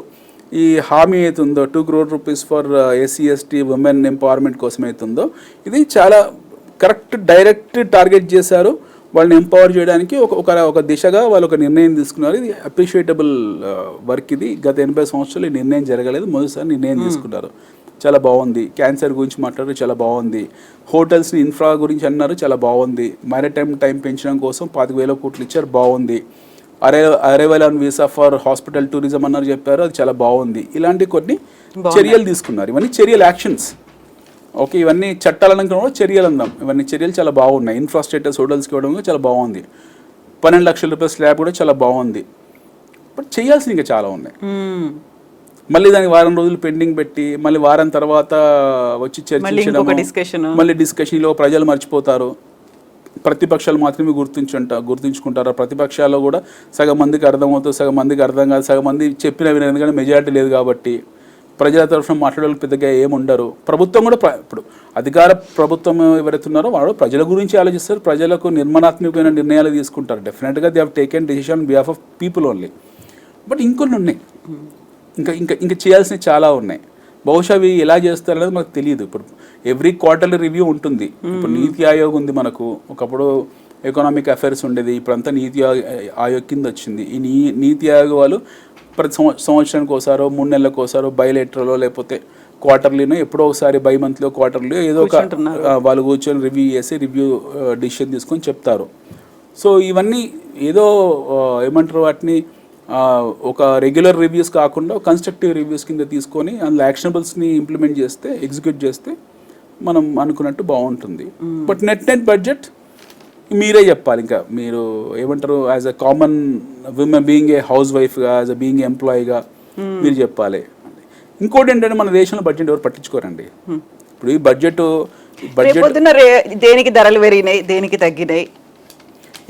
ఈ హామీ అవుతుందో 2 crore rupees for SC ST women empowerment కోసం అవుతుందో ఇది చాలా కరెక్ట్ డైరెక్ట్ టార్గెట్ చేశారు. వాళ్ళని ఎంపవర్ చేయడానికి ఒక దిశగా వాళ్ళు ఒక నిర్ణయం తీసుకున్నారు. ఇది అప్రిషియేటబుల్ వర్క్. ఇది గత 80 సంవత్సరాలు ఈ నిర్ణయం జరగలేదు, మొదటిసారి నిర్ణయం తీసుకున్నారు. చాలా బాగుంది. క్యాన్సర్ గురించి మాట్లాడారు, చాలా బాగుంది. హోటల్స్ని ఇన్ఫ్రా గురించి అన్నారు, చాలా బాగుంది. మ్యారిటైమ్ టైం పెంచడం కోసం 25,000 కోట్లు ఇచ్చారు, బాగుంది. Arrival on visa for hospital tourism అన్నారు, చెప్పారు, అది చాలా బాగుంది. ఇలాంటి కొన్ని చర్యలు తీసుకున్నారు. ఇవన్నీ చర్యలు, యాక్షన్స్. ఓకే, ఇవన్నీ చట్టాలను కూడా చర్యలు అందాం. ఇవన్నీ చర్యలు చాలా బాగున్నాయి. ఇన్ఫ్రాస్ట్రక్చర్స్ హోటల్స్కి ఇవ్వడం కూడా చాలా బాగుంది. 12 లక్షల రూపాయల స్లాబ్ కూడా చాలా బాగుంది. బట్ చేయాల్సింది ఇంకా చాలా ఉన్నాయి. మళ్ళీ దానికి వారం రోజులు పెండింగ్ పెట్టి మళ్ళీ వారం తర్వాత వచ్చి చర్చించడం, మళ్ళీ డిస్కషన్లో ప్రజలు మర్చిపోతారు. ప్రతిపక్షాలు మాత్రమే గుర్తుంచుకుంటారు. ప్రతిపక్షాల్లో కూడా సగం మందికి అర్థమవుతుంది, సగం మందికి అర్థం కాదు, సగం మంది చెప్పిన వినదు, కానీ మెజారిటీ లేదు కాబట్టి ప్రజల తరఫున మాట్లాడే పెద్దగా ఏముండరు. ప్రభుత్వం కూడా ఇప్పుడు అధికార ప్రభుత్వం ఎవరైతే ఉన్నారో వాళ్ళు ప్రజల గురించి ఆలోచిస్తారు, ప్రజలకు నిర్మాణాత్మకమైన నిర్ణయాలు తీసుకుంటారు. డెఫినెట్గా they have taken decision on behalf of people only. But ఇంకొన్ని ఉన్నాయి, ఇంకా చేయాల్సినవి చాలా ఉన్నాయి. బహుశా అవి ఎలా చేస్తారనేది మనకు తెలియదు. ఇప్పుడు ఎవ్రీ క్వార్టర్లీ రివ్యూ ఉంటుంది. ఇప్పుడు నీతి ఆయోగ్ ఉంది మనకు, ఒకప్పుడు ఎకనామిక్ అఫైర్స్ ఉండేది, ఇప్పుడంతా నీతి ఆయోగ్ కింద వచ్చింది. ఈ నీతి ఆయోగ్ వాళ్ళు ప్రతి సంవత్సరానికి ఒకసారో 3 నెలలకు ఒకసారో బైలేటరలో లేకపోతే క్వార్టర్లీనో ఎప్పుడో ఒకసారి బై మంత్లో క్వార్టర్లీ ఏదో ఒక వాళ్ళు కూర్చొని రివ్యూ చేసి డిసిషన్ తీసుకొని చెప్తారు. సో ఇవన్నీ ఏదో ఏమంటారు వాటిని ఒక రెగ్యులర్ రివ్యూస్ కాకుండా కన్స్ట్రక్టివ్ రివ్యూస్ కింద తీసుకొని అందులో యాక్షనబుల్స్ని ఇంప్లిమెంట్ చేస్తే, ఎగ్జిక్యూట్ చేస్తే మనం అనుకున్నట్టు బాగుంటుంది. బట్ నెట్ బడ్జెట్ మీరే చెప్పాలి. ఇంకా మీరు ఏమంటారు, as a common women being a హౌస్ వైఫ్గా, యాజ్ అ బీయింగ్ ఎంప్లాయీగా మీరు చెప్పాలి. ఇంకోటి ఏంటంటే మన దేశంలో బడ్జెట్ ఎవరు పట్టించుకోరండి. ఇప్పుడు ఈ బడ్జెట్ దేనికి ధరలు పెరిగినాయి, దేనికి తగ్గినాయి,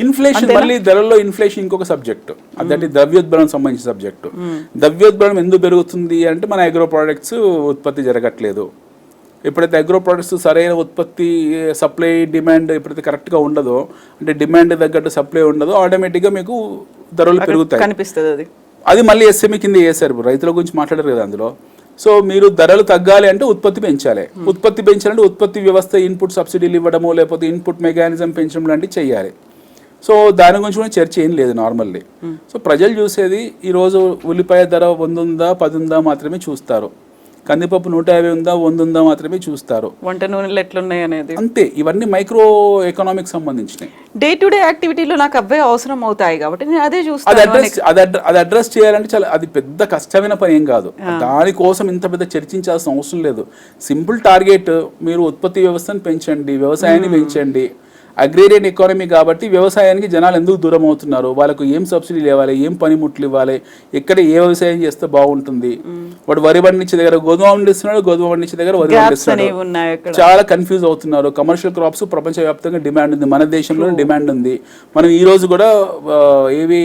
ఇన్ఫ్లేషన్, మళ్ళీ ధరల్లో ఇన్ఫ్లేషన్ ఇంకొక సబ్జెక్టు, అదంటే ద్రవ్యోద్బలం సంబంధించిన సబ్జెక్టు. ద్రవ్యోద్బలం ఎందుకు పెరుగుతుంది అంటే మన అగ్రో ప్రోడక్ట్స్ ఉత్పత్తి జరగట్లేదు. ఎప్పుడైతే అగ్రో ప్రోడక్ట్స్ సరైన ఉత్పత్తి, సప్లై డిమాండ్ ఎప్పుడైతే కరెక్ట్గా ఉండదో, అంటే డిమాండ్ తగ్గట్టు సప్లై ఉండదో, ఆటోమేటిక్గా మీకు ధరలు పెరుగుతాయి కనిపిస్తుంది. అది మళ్ళీ ఎస్ఎంఈ కింద చేశారు. రైతుల గురించి మాట్లాడారు కదా అందులో. సో మీరు ధరలు తగ్గాలి అంటే ఉత్పత్తి పెంచాలి. ఉత్పత్తి పెంచాలంటే ఉత్పత్తి వ్యవస్థ ఇన్పుట్ సబ్సిడీలు ఇవ్వడమో లేకపోతే ఇన్పుట్ మెకానిజం పెంచడం లాంటివి చేయాలి. సో దాని గురించి కూడా చర్చ ఏం లేదు నార్మల్లీ. సో ప్రజలు చూసేది ఈరోజు ఉల్లిపాయ ధర 100 ఉందా 10 ఉందా మాత్రమే చూస్తారు, కందిపప్పు 150 ఉందా 100 ఉందా మాత్రమే చూస్తారు, వంట నూనెలు ఎట్లున్నాయి అనేది అంతే. ఇవన్నీ మైక్రో ఎకనామిక్ సంబంధించినవి. డే టు డే యాక్టివిటీలో నాకు అవే అవసరం అవుతాయి కాబట్టి నేను అదే అది చూస్తాను. అది అడ్రస్ చేయాలంటే చాలా అది పెద్ద కష్టమైన పని ఏం కాదు. దానికోసం ఇంత పెద్ద చర్చించాల్సిన అవసరం లేదు. సింపుల్ టార్గెట్, మీరు ఉత్పత్తి వ్యవస్థను పెంచండి, వ్యవసాయాన్ని పెంచండి. అగ్రేరియన్ ఎకానమీ కాబట్టి వ్యవసాయానికి జనాలు ఎందుకు దూరం అవుతున్నారు, వాళ్ళకు ఏం సబ్సిడీలు ఇవ్వాలి, ఏం పనిముట్లు ఇవ్వాలి, ఎక్కడ ఏ వ్యవసాయం చేస్తే బాగుంటుంది. వాడు వరి పండించే దగ్గర గోధుమ పండిస్తున్నాడు, గోధుమ పండించే దగ్గర వరి పండిస్తున్నాడు, చాలా కన్ఫ్యూజ్ అవుతున్నారు. కమర్షియల్ క్రాప్స్ ప్రపంచవ్యాప్తంగా డిమాండ్ ఉంది, మన దేశంలో డిమాండ్ ఉంది. మనం ఈ రోజు కూడా ఏవి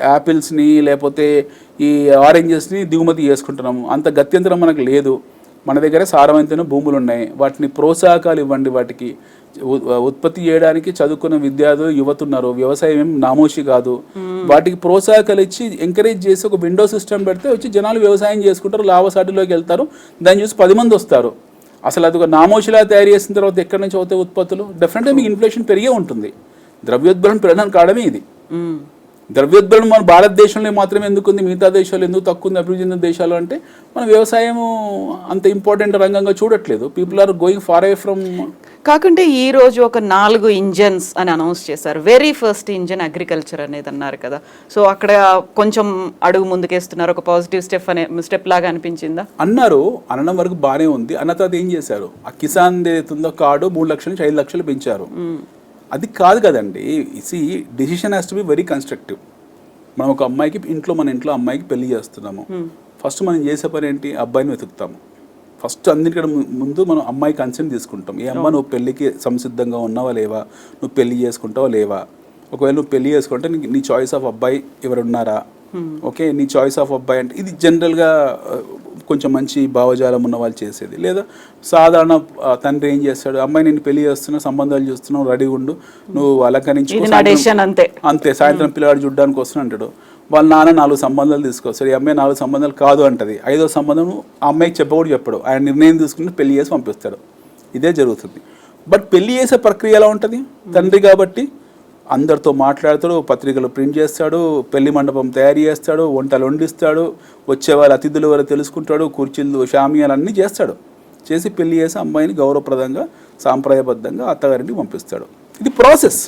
యాపిల్స్ని లేకపోతే ఈ ఆరెంజెస్ని దిగుమతి చేసుకుంటున్నాము. అంత గత్యంతరం మనకు లేదు. మన దగ్గర సారవంతమైన భూములు ఉన్నాయి, వాటిని ప్రోత్సాహకాలు ఇవ్వండి. వాటికి ఉత్పత్తి చేయడానికి చదువుకున్న విద్యార్థులు యువతున్నారు. వ్యవసాయం ఏం నామోషి కాదు. వాటికి ప్రోత్సాహకాలు ఇచ్చి ఎంకరేజ్ చేసి ఒక విండో సిస్టమ్ పెడితే వచ్చి జనాలు వ్యవసాయం చేసుకుంటారు, లాభసాటిలోకి వెళ్తారు. దాన్ని చూసి 10 మంది వస్తారు. అసలు అది ఒక నామోషిలా తయారు చేసిన తర్వాత ఎక్కడి నుంచి అవుతాయి ఉత్పత్తులు? డెఫినెట్గా మీకు ఇన్ఫ్లేషన్ పెరిగే ఉంటుంది. ద్రవ్యోద్బలం పెరగడానికి కారణమే ఇది. ద్రవ్యోద్బలం మన భారతదేశంలో మాత్రమే ఎందుకు ఉంది, మిగతా దేశాలు ఎందుకు తక్కువ ఉంది అభివృద్ధి చెందిన దేశాలు అంటే మన వ్యవసాయం అంత ఇంపార్టెంట్ రంగంగా చూడట్లేదు. People are going far away from. కాకుంటే ఈ రోజు ఒక 4 ఇంజన్స్ అని అనౌన్స్ చేశారు. వెరీ ఫస్ట్ ఇంజన్ అగ్రికల్చర్ అనేది అన్నారు కదా. సో అక్కడ కొంచెం అడుగు ముందుకేస్తున్నారు, ఒక పాజిటివ్ స్టెప్ లాగా అనిపించిందా? అన్నారు, అనడం వరకు బాగానే ఉంది. అన్న తర్వాత ఏం చేశారు, ఆ కిసాన్ ఏదైతుందో కార్డు 3 లక్షల నుంచి 5 లక్షలు పెంచారు. అది కాదు కదండి. Decision has to be very constructive. మనం ఒక అమ్మాయికి మన ఇంట్లో అమ్మాయికి పెళ్లి చేస్తున్నాము. ఫస్ట్ మనం చేసే పని ఏంటి, అబ్బాయిని వెతుకుతాము. ఫస్ట్ అన్నిటికంటే ముందు మనం అమ్మాయి కన్సెంట్ తీసుకుంటాం. ఏ అమ్మ నువ్వు పెళ్ళికి సంసిద్ధంగా ఉన్నావా లేవా, నువ్వు పెళ్లి చేసుకుంటావా లేవా, ఒకవేళ నువ్వు పెళ్లి చేసుకుంటే నీ చాయిస్ ఆఫ్ అబ్బాయి ఎవరున్నారా, ఓకే నీ చాయిస్ ఆఫ్ అబ్బాయి అంటే ఇది జనరల్గా కొంచెం మంచి భావజాలం ఉన్న వాళ్ళు చేసేది. లేదా సాధారణ తండ్రి ఏం చేస్తాడు, అమ్మాయి నేను పెళ్లి చేస్తున్నా, సంబంధాలు చూస్తున్నావు, రెడీగా ఉండు, నువ్వు అలంకరించు, అంతే, సాయంత్రం పిల్లవాడు చూడడానికి వస్తున్నా అంటాడు. వాళ్ళ నాన్న 4 సంబంధాలు తీసుకొస్తాడు, ఈ అమ్మాయి 4 సంబంధాలు కాదు అంటది. 5వ సంబంధం ఆ అమ్మాయికి చెప్పకూడదు, చెప్పడు. ఆయన నిర్ణయం తీసుకుని పెళ్లి చేసి పంపిస్తాడు. ఇదే జరుగుతుంది. బట్ పెళ్లి చేసే ప్రక్రియ ఎలా ఉంటుంది, తండ్రి కాబట్టి అందరితో మాట్లాడతాడు, పత్రికలు ప్రింట్ చేస్తాడు, పెళ్లి మండపం తయారు చేస్తాడు, వంటలు వండిస్తాడు, వచ్చే వాళ్ళ అతిథులు ఎవరు తెలుసుకుంటాడు, కుర్చీలు షామియాలు అన్నీ చేస్తాడు. చేసి పెళ్లి చేసి అమ్మాయిని గౌరవప్రదంగా సాంప్రదాయబద్ధంగా అత్తగారింటికి పంపిస్తాడు. ఇది ప్రాసెస్.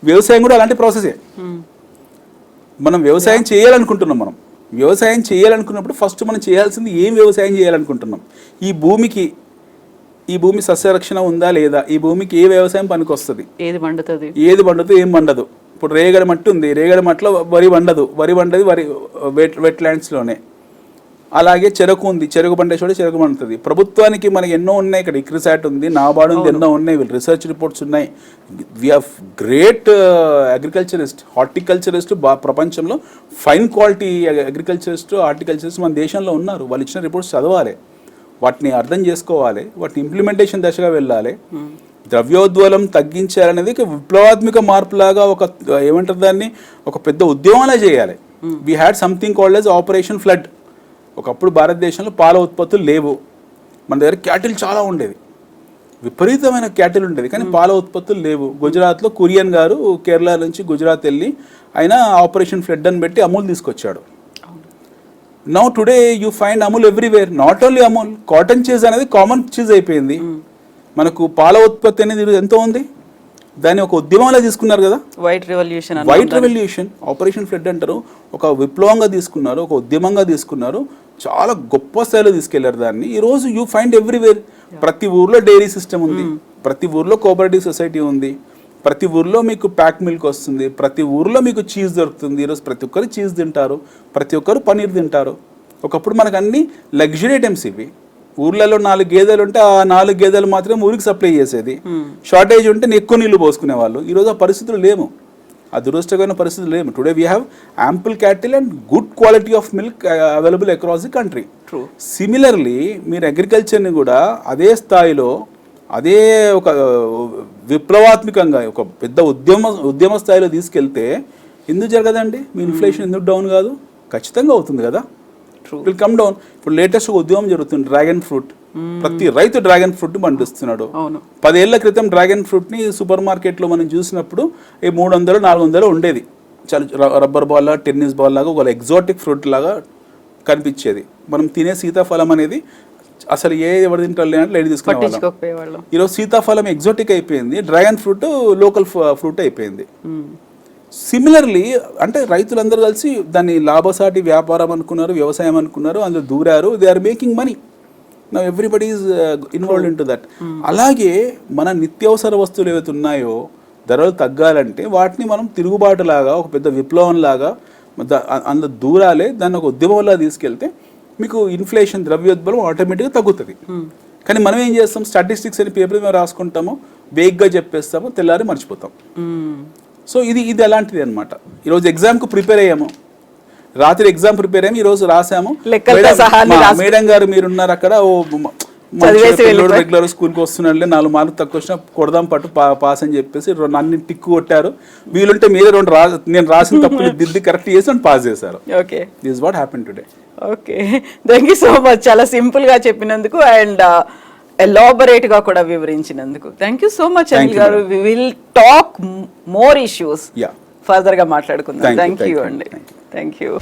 వ్యవసాయం కూడా అలాంటి ప్రాసెసే. మనం వ్యవసాయం చేయాలనుకుంటున్నాం. మనం వ్యవసాయం చేయాలనుకున్నప్పుడు ఫస్ట్ మనం చేయాల్సింది ఏం వ్యవసాయం చేయాలనుకుంటున్నాం, ఈ భూమి సస్యరక్షణ ఉందా లేదా, ఈ భూమికి ఏ వ్యవసాయం పనికి వస్తుంది, ఏది పండుతుంది ఏం పండదు. ఇప్పుడు రేగడి మట్టి ఉంది, రేగడి మట్టిలో వరి వండది వెట్ ల్యాండ్స్లోనే. అలాగే చెరకు ఉంది, చెరకు పండే చోట చెరకు పండుతుంది. ప్రభుత్వానికి మనకి ఎన్నో ఉన్నాయి, ఇక్కడ ఇక్రిసాట్ ఉంది, నాబార్డు ఉంది, ఎన్నో ఉన్నాయి, రీసెర్చ్ రిపోర్ట్స్ ఉన్నాయి. We have great agriculturist, horticulturist. ప్రపంచంలో ఫైన్ క్వాలిటీ అగ్రికల్చరిస్ట్, హార్టికల్చరిస్ట్ మన దేశంలో ఉన్నారు. వాళ్ళు ఇచ్చిన రిపోర్ట్స్ చదవాలి, వాటిని అర్థం చేసుకోవాలి, వాటిని ఇంప్లిమెంటేషన్ దశగా వెళ్ళాలి. ద్రవ్యోద్వలం తగ్గించాలనేది విప్లవాత్మక మార్పులాగా ఒక ఏమంటారు దాన్ని, ఒక పెద్ద ఉద్యమంలా చేయాలి. We had something called as operation flood. ఒకప్పుడు భారతదేశంలో పాల ఉత్పత్తులు లేవు, మన దగ్గర క్యాటిల్ చాలా ఉండేది, విపరీతమైన క్యాటిల్ ఉండేది, కానీ పాల ఉత్పత్తులు లేవు. గుజరాత్లో కురియన్ గారు కేరళ నుంచి గుజరాత్ వెళ్ళి ఆయన ఆపరేషన్ ఫ్లడ్ అని పెట్టి అమూల్ తీసుకొచ్చాడు. Now today you find Amul everywhere. Not only Amul, cotton cheese అనేది కామన్ చీజ్ అయిపోయింది. మనకు పాల ఉత్పత్తి అనేది ఎంతో ఉంది, దాన్ని ఒక ఉద్యమంలో తీసుకున్నారు కదా, వైట్ రెవల్యూషన్, ఆపరేషన్ ఫ్లడ్ అంటారు. ఒక విప్లవంగా తీసుకున్నారు, ఒక ఉద్యమంగా తీసుకున్నారు, చాలా గొప్ప స్థాయిలో తీసుకెళ్లారు దాన్ని. ఈరోజు యూ ఫైండ్ ఎవ్రీవేర్. ప్రతి ఊర్లో డైరీ సిస్టమ్ ఉంది, ప్రతి ఊర్లో కోఆపరేటివ్ సొసైటీ ఉంది, ప్రతి ఊర్లో మీకు ప్యాక్ మిల్క్ వస్తుంది, ప్రతి ఊర్లో మీకు చీజ్ దొరుకుతుంది. ఈరోజు ప్రతి ఒక్కరు చీజ్ తింటారు, ప్రతి ఒక్కరు పన్నీర్ తింటారు. ఒకప్పుడు మనకు అన్ని లగ్జరీ ఐటమ్స్ ఇవి. ఊర్లలో 4 గేదెలు ఉంటే ఆ 4 గేదెలు మాత్రమే ఊరికి సప్లై చేసేది. షార్టేజ్ ఉంటే ఎక్కువ నీళ్లు పోసుకునే వాళ్ళు. ఈరోజు ఆ పరిస్థితులు లేవు, ఆ దురదృష్టకరమైన పరిస్థితులు లేవు. Today we have ample cattle and good quality of milk available across the country. Similarly మీరు అగ్రికల్చర్ని కూడా అదే స్థాయిలో, అదే ఒక విప్లవాత్మకంగా ఒక పెద్ద ఉద్యమ స్థాయిలో తీసుకెళ్తే ఎందుకు జరగదండి? మీ ఇన్ఫ్లేషన్ ఎందుకు డౌన్ కాదు? ఖచ్చితంగా అవుతుంది కదా. Will come down. ఇప్పుడు లేటెస్ట్ ఉద్యమం జరుగుతుంది డ్రాగన్ ఫ్రూట్. ప్రతి రైతు డ్రాగన్ ఫ్రూట్ పండిస్తున్నాడు. 10 ఏళ్ల క్రితం డ్రాగన్ ఫ్రూట్ ని సూపర్ మార్కెట్ లో మనం చూసినప్పుడు 300-400 ఉండేది. చాలా రబ్బర్ బాల్ లాగా, టెన్నిస్ బాల్ లాగా, ఒక ఎగ్జాటిక్ ఫ్రూట్ లాగా కనిపించేది. మనం తినే సీతాఫలం అనేది అసలు ఎవరు తింటారు లేదంటే లైట్ తీసుకునేవాళ్ళం. ఈరోజు సీతాఫలం ఎగ్జాటిక్ అయిపోయింది, డ్రాగన్ ఫ్రూట్ లోకల్ ఫ్రూట్ అయిపోయింది. సిమిలర్లీ అంటే రైతులందరూ కలిసి దాన్ని లాభసాటి వ్యాపారం అనుకున్నారు, వ్యవసాయం అనుకున్నారు, అందులో దూరారు. They are making money. Now everybody is involved into that. అలాగే మన నిత్యావసర వస్తువులు ఏవైతే ఉన్నాయో ధరలు తగ్గాలంటే వాటిని మనం తిరుగుబాటులాగా, ఒక పెద్ద విప్లవంలాగా అందులో దూరాలే, దాన్ని ఒక ఉద్యమంలా తీసుకెళ్తే మీకు ఇన్ఫ్లేషన్, ద్రవ్యోద్బలం ఆటోమేటిక్గా తగ్గుతుంది. కానీ మనం ఏం చేస్తాం, స్టాటిస్టిక్స్ అని పేపర్ మేము రాసుకుంటాము, వేగ్గా చెప్పేస్తాము, తెల్లారి మర్చిపోతాం. సో ఇది అలాంటిది అనమాట. ఈరోజు ఎగ్జామ్కు ప్రిపేర్ అయ్యాము, రాత్రి ఎగ్జామ్ ప్రిపేర్ అయ్యాము, ఈరోజు రాసాము. మేడం గారు మీరున్నారు అక్కడ, రెగ్యులర్ స్కూల్కి వస్తున్నాడులే, 4 మార్కులు తక్కువ వచ్చినా కొడదాం పట్టు పాస్ అని చెప్పేసి అన్ని టిక్కు కొట్టారు. వీలుంటే మీరే 2 నేను రాసిన తప్పులు దిద్ది కరెక్ట్ చేసి నన్ను పాస్ చేశారు. Okay, this what happen today. Okay, thank you so much. చాలా సింపుల్ గా చెప్పినందుకు అండ్ ఎలాబొరేట్ గా కూడా వివరించినందుకు thank you so much Anil garu. We will talk more issues further గా మాట్లాడుకుందాం. థ్యాంక్ యూ అండి. Thank you.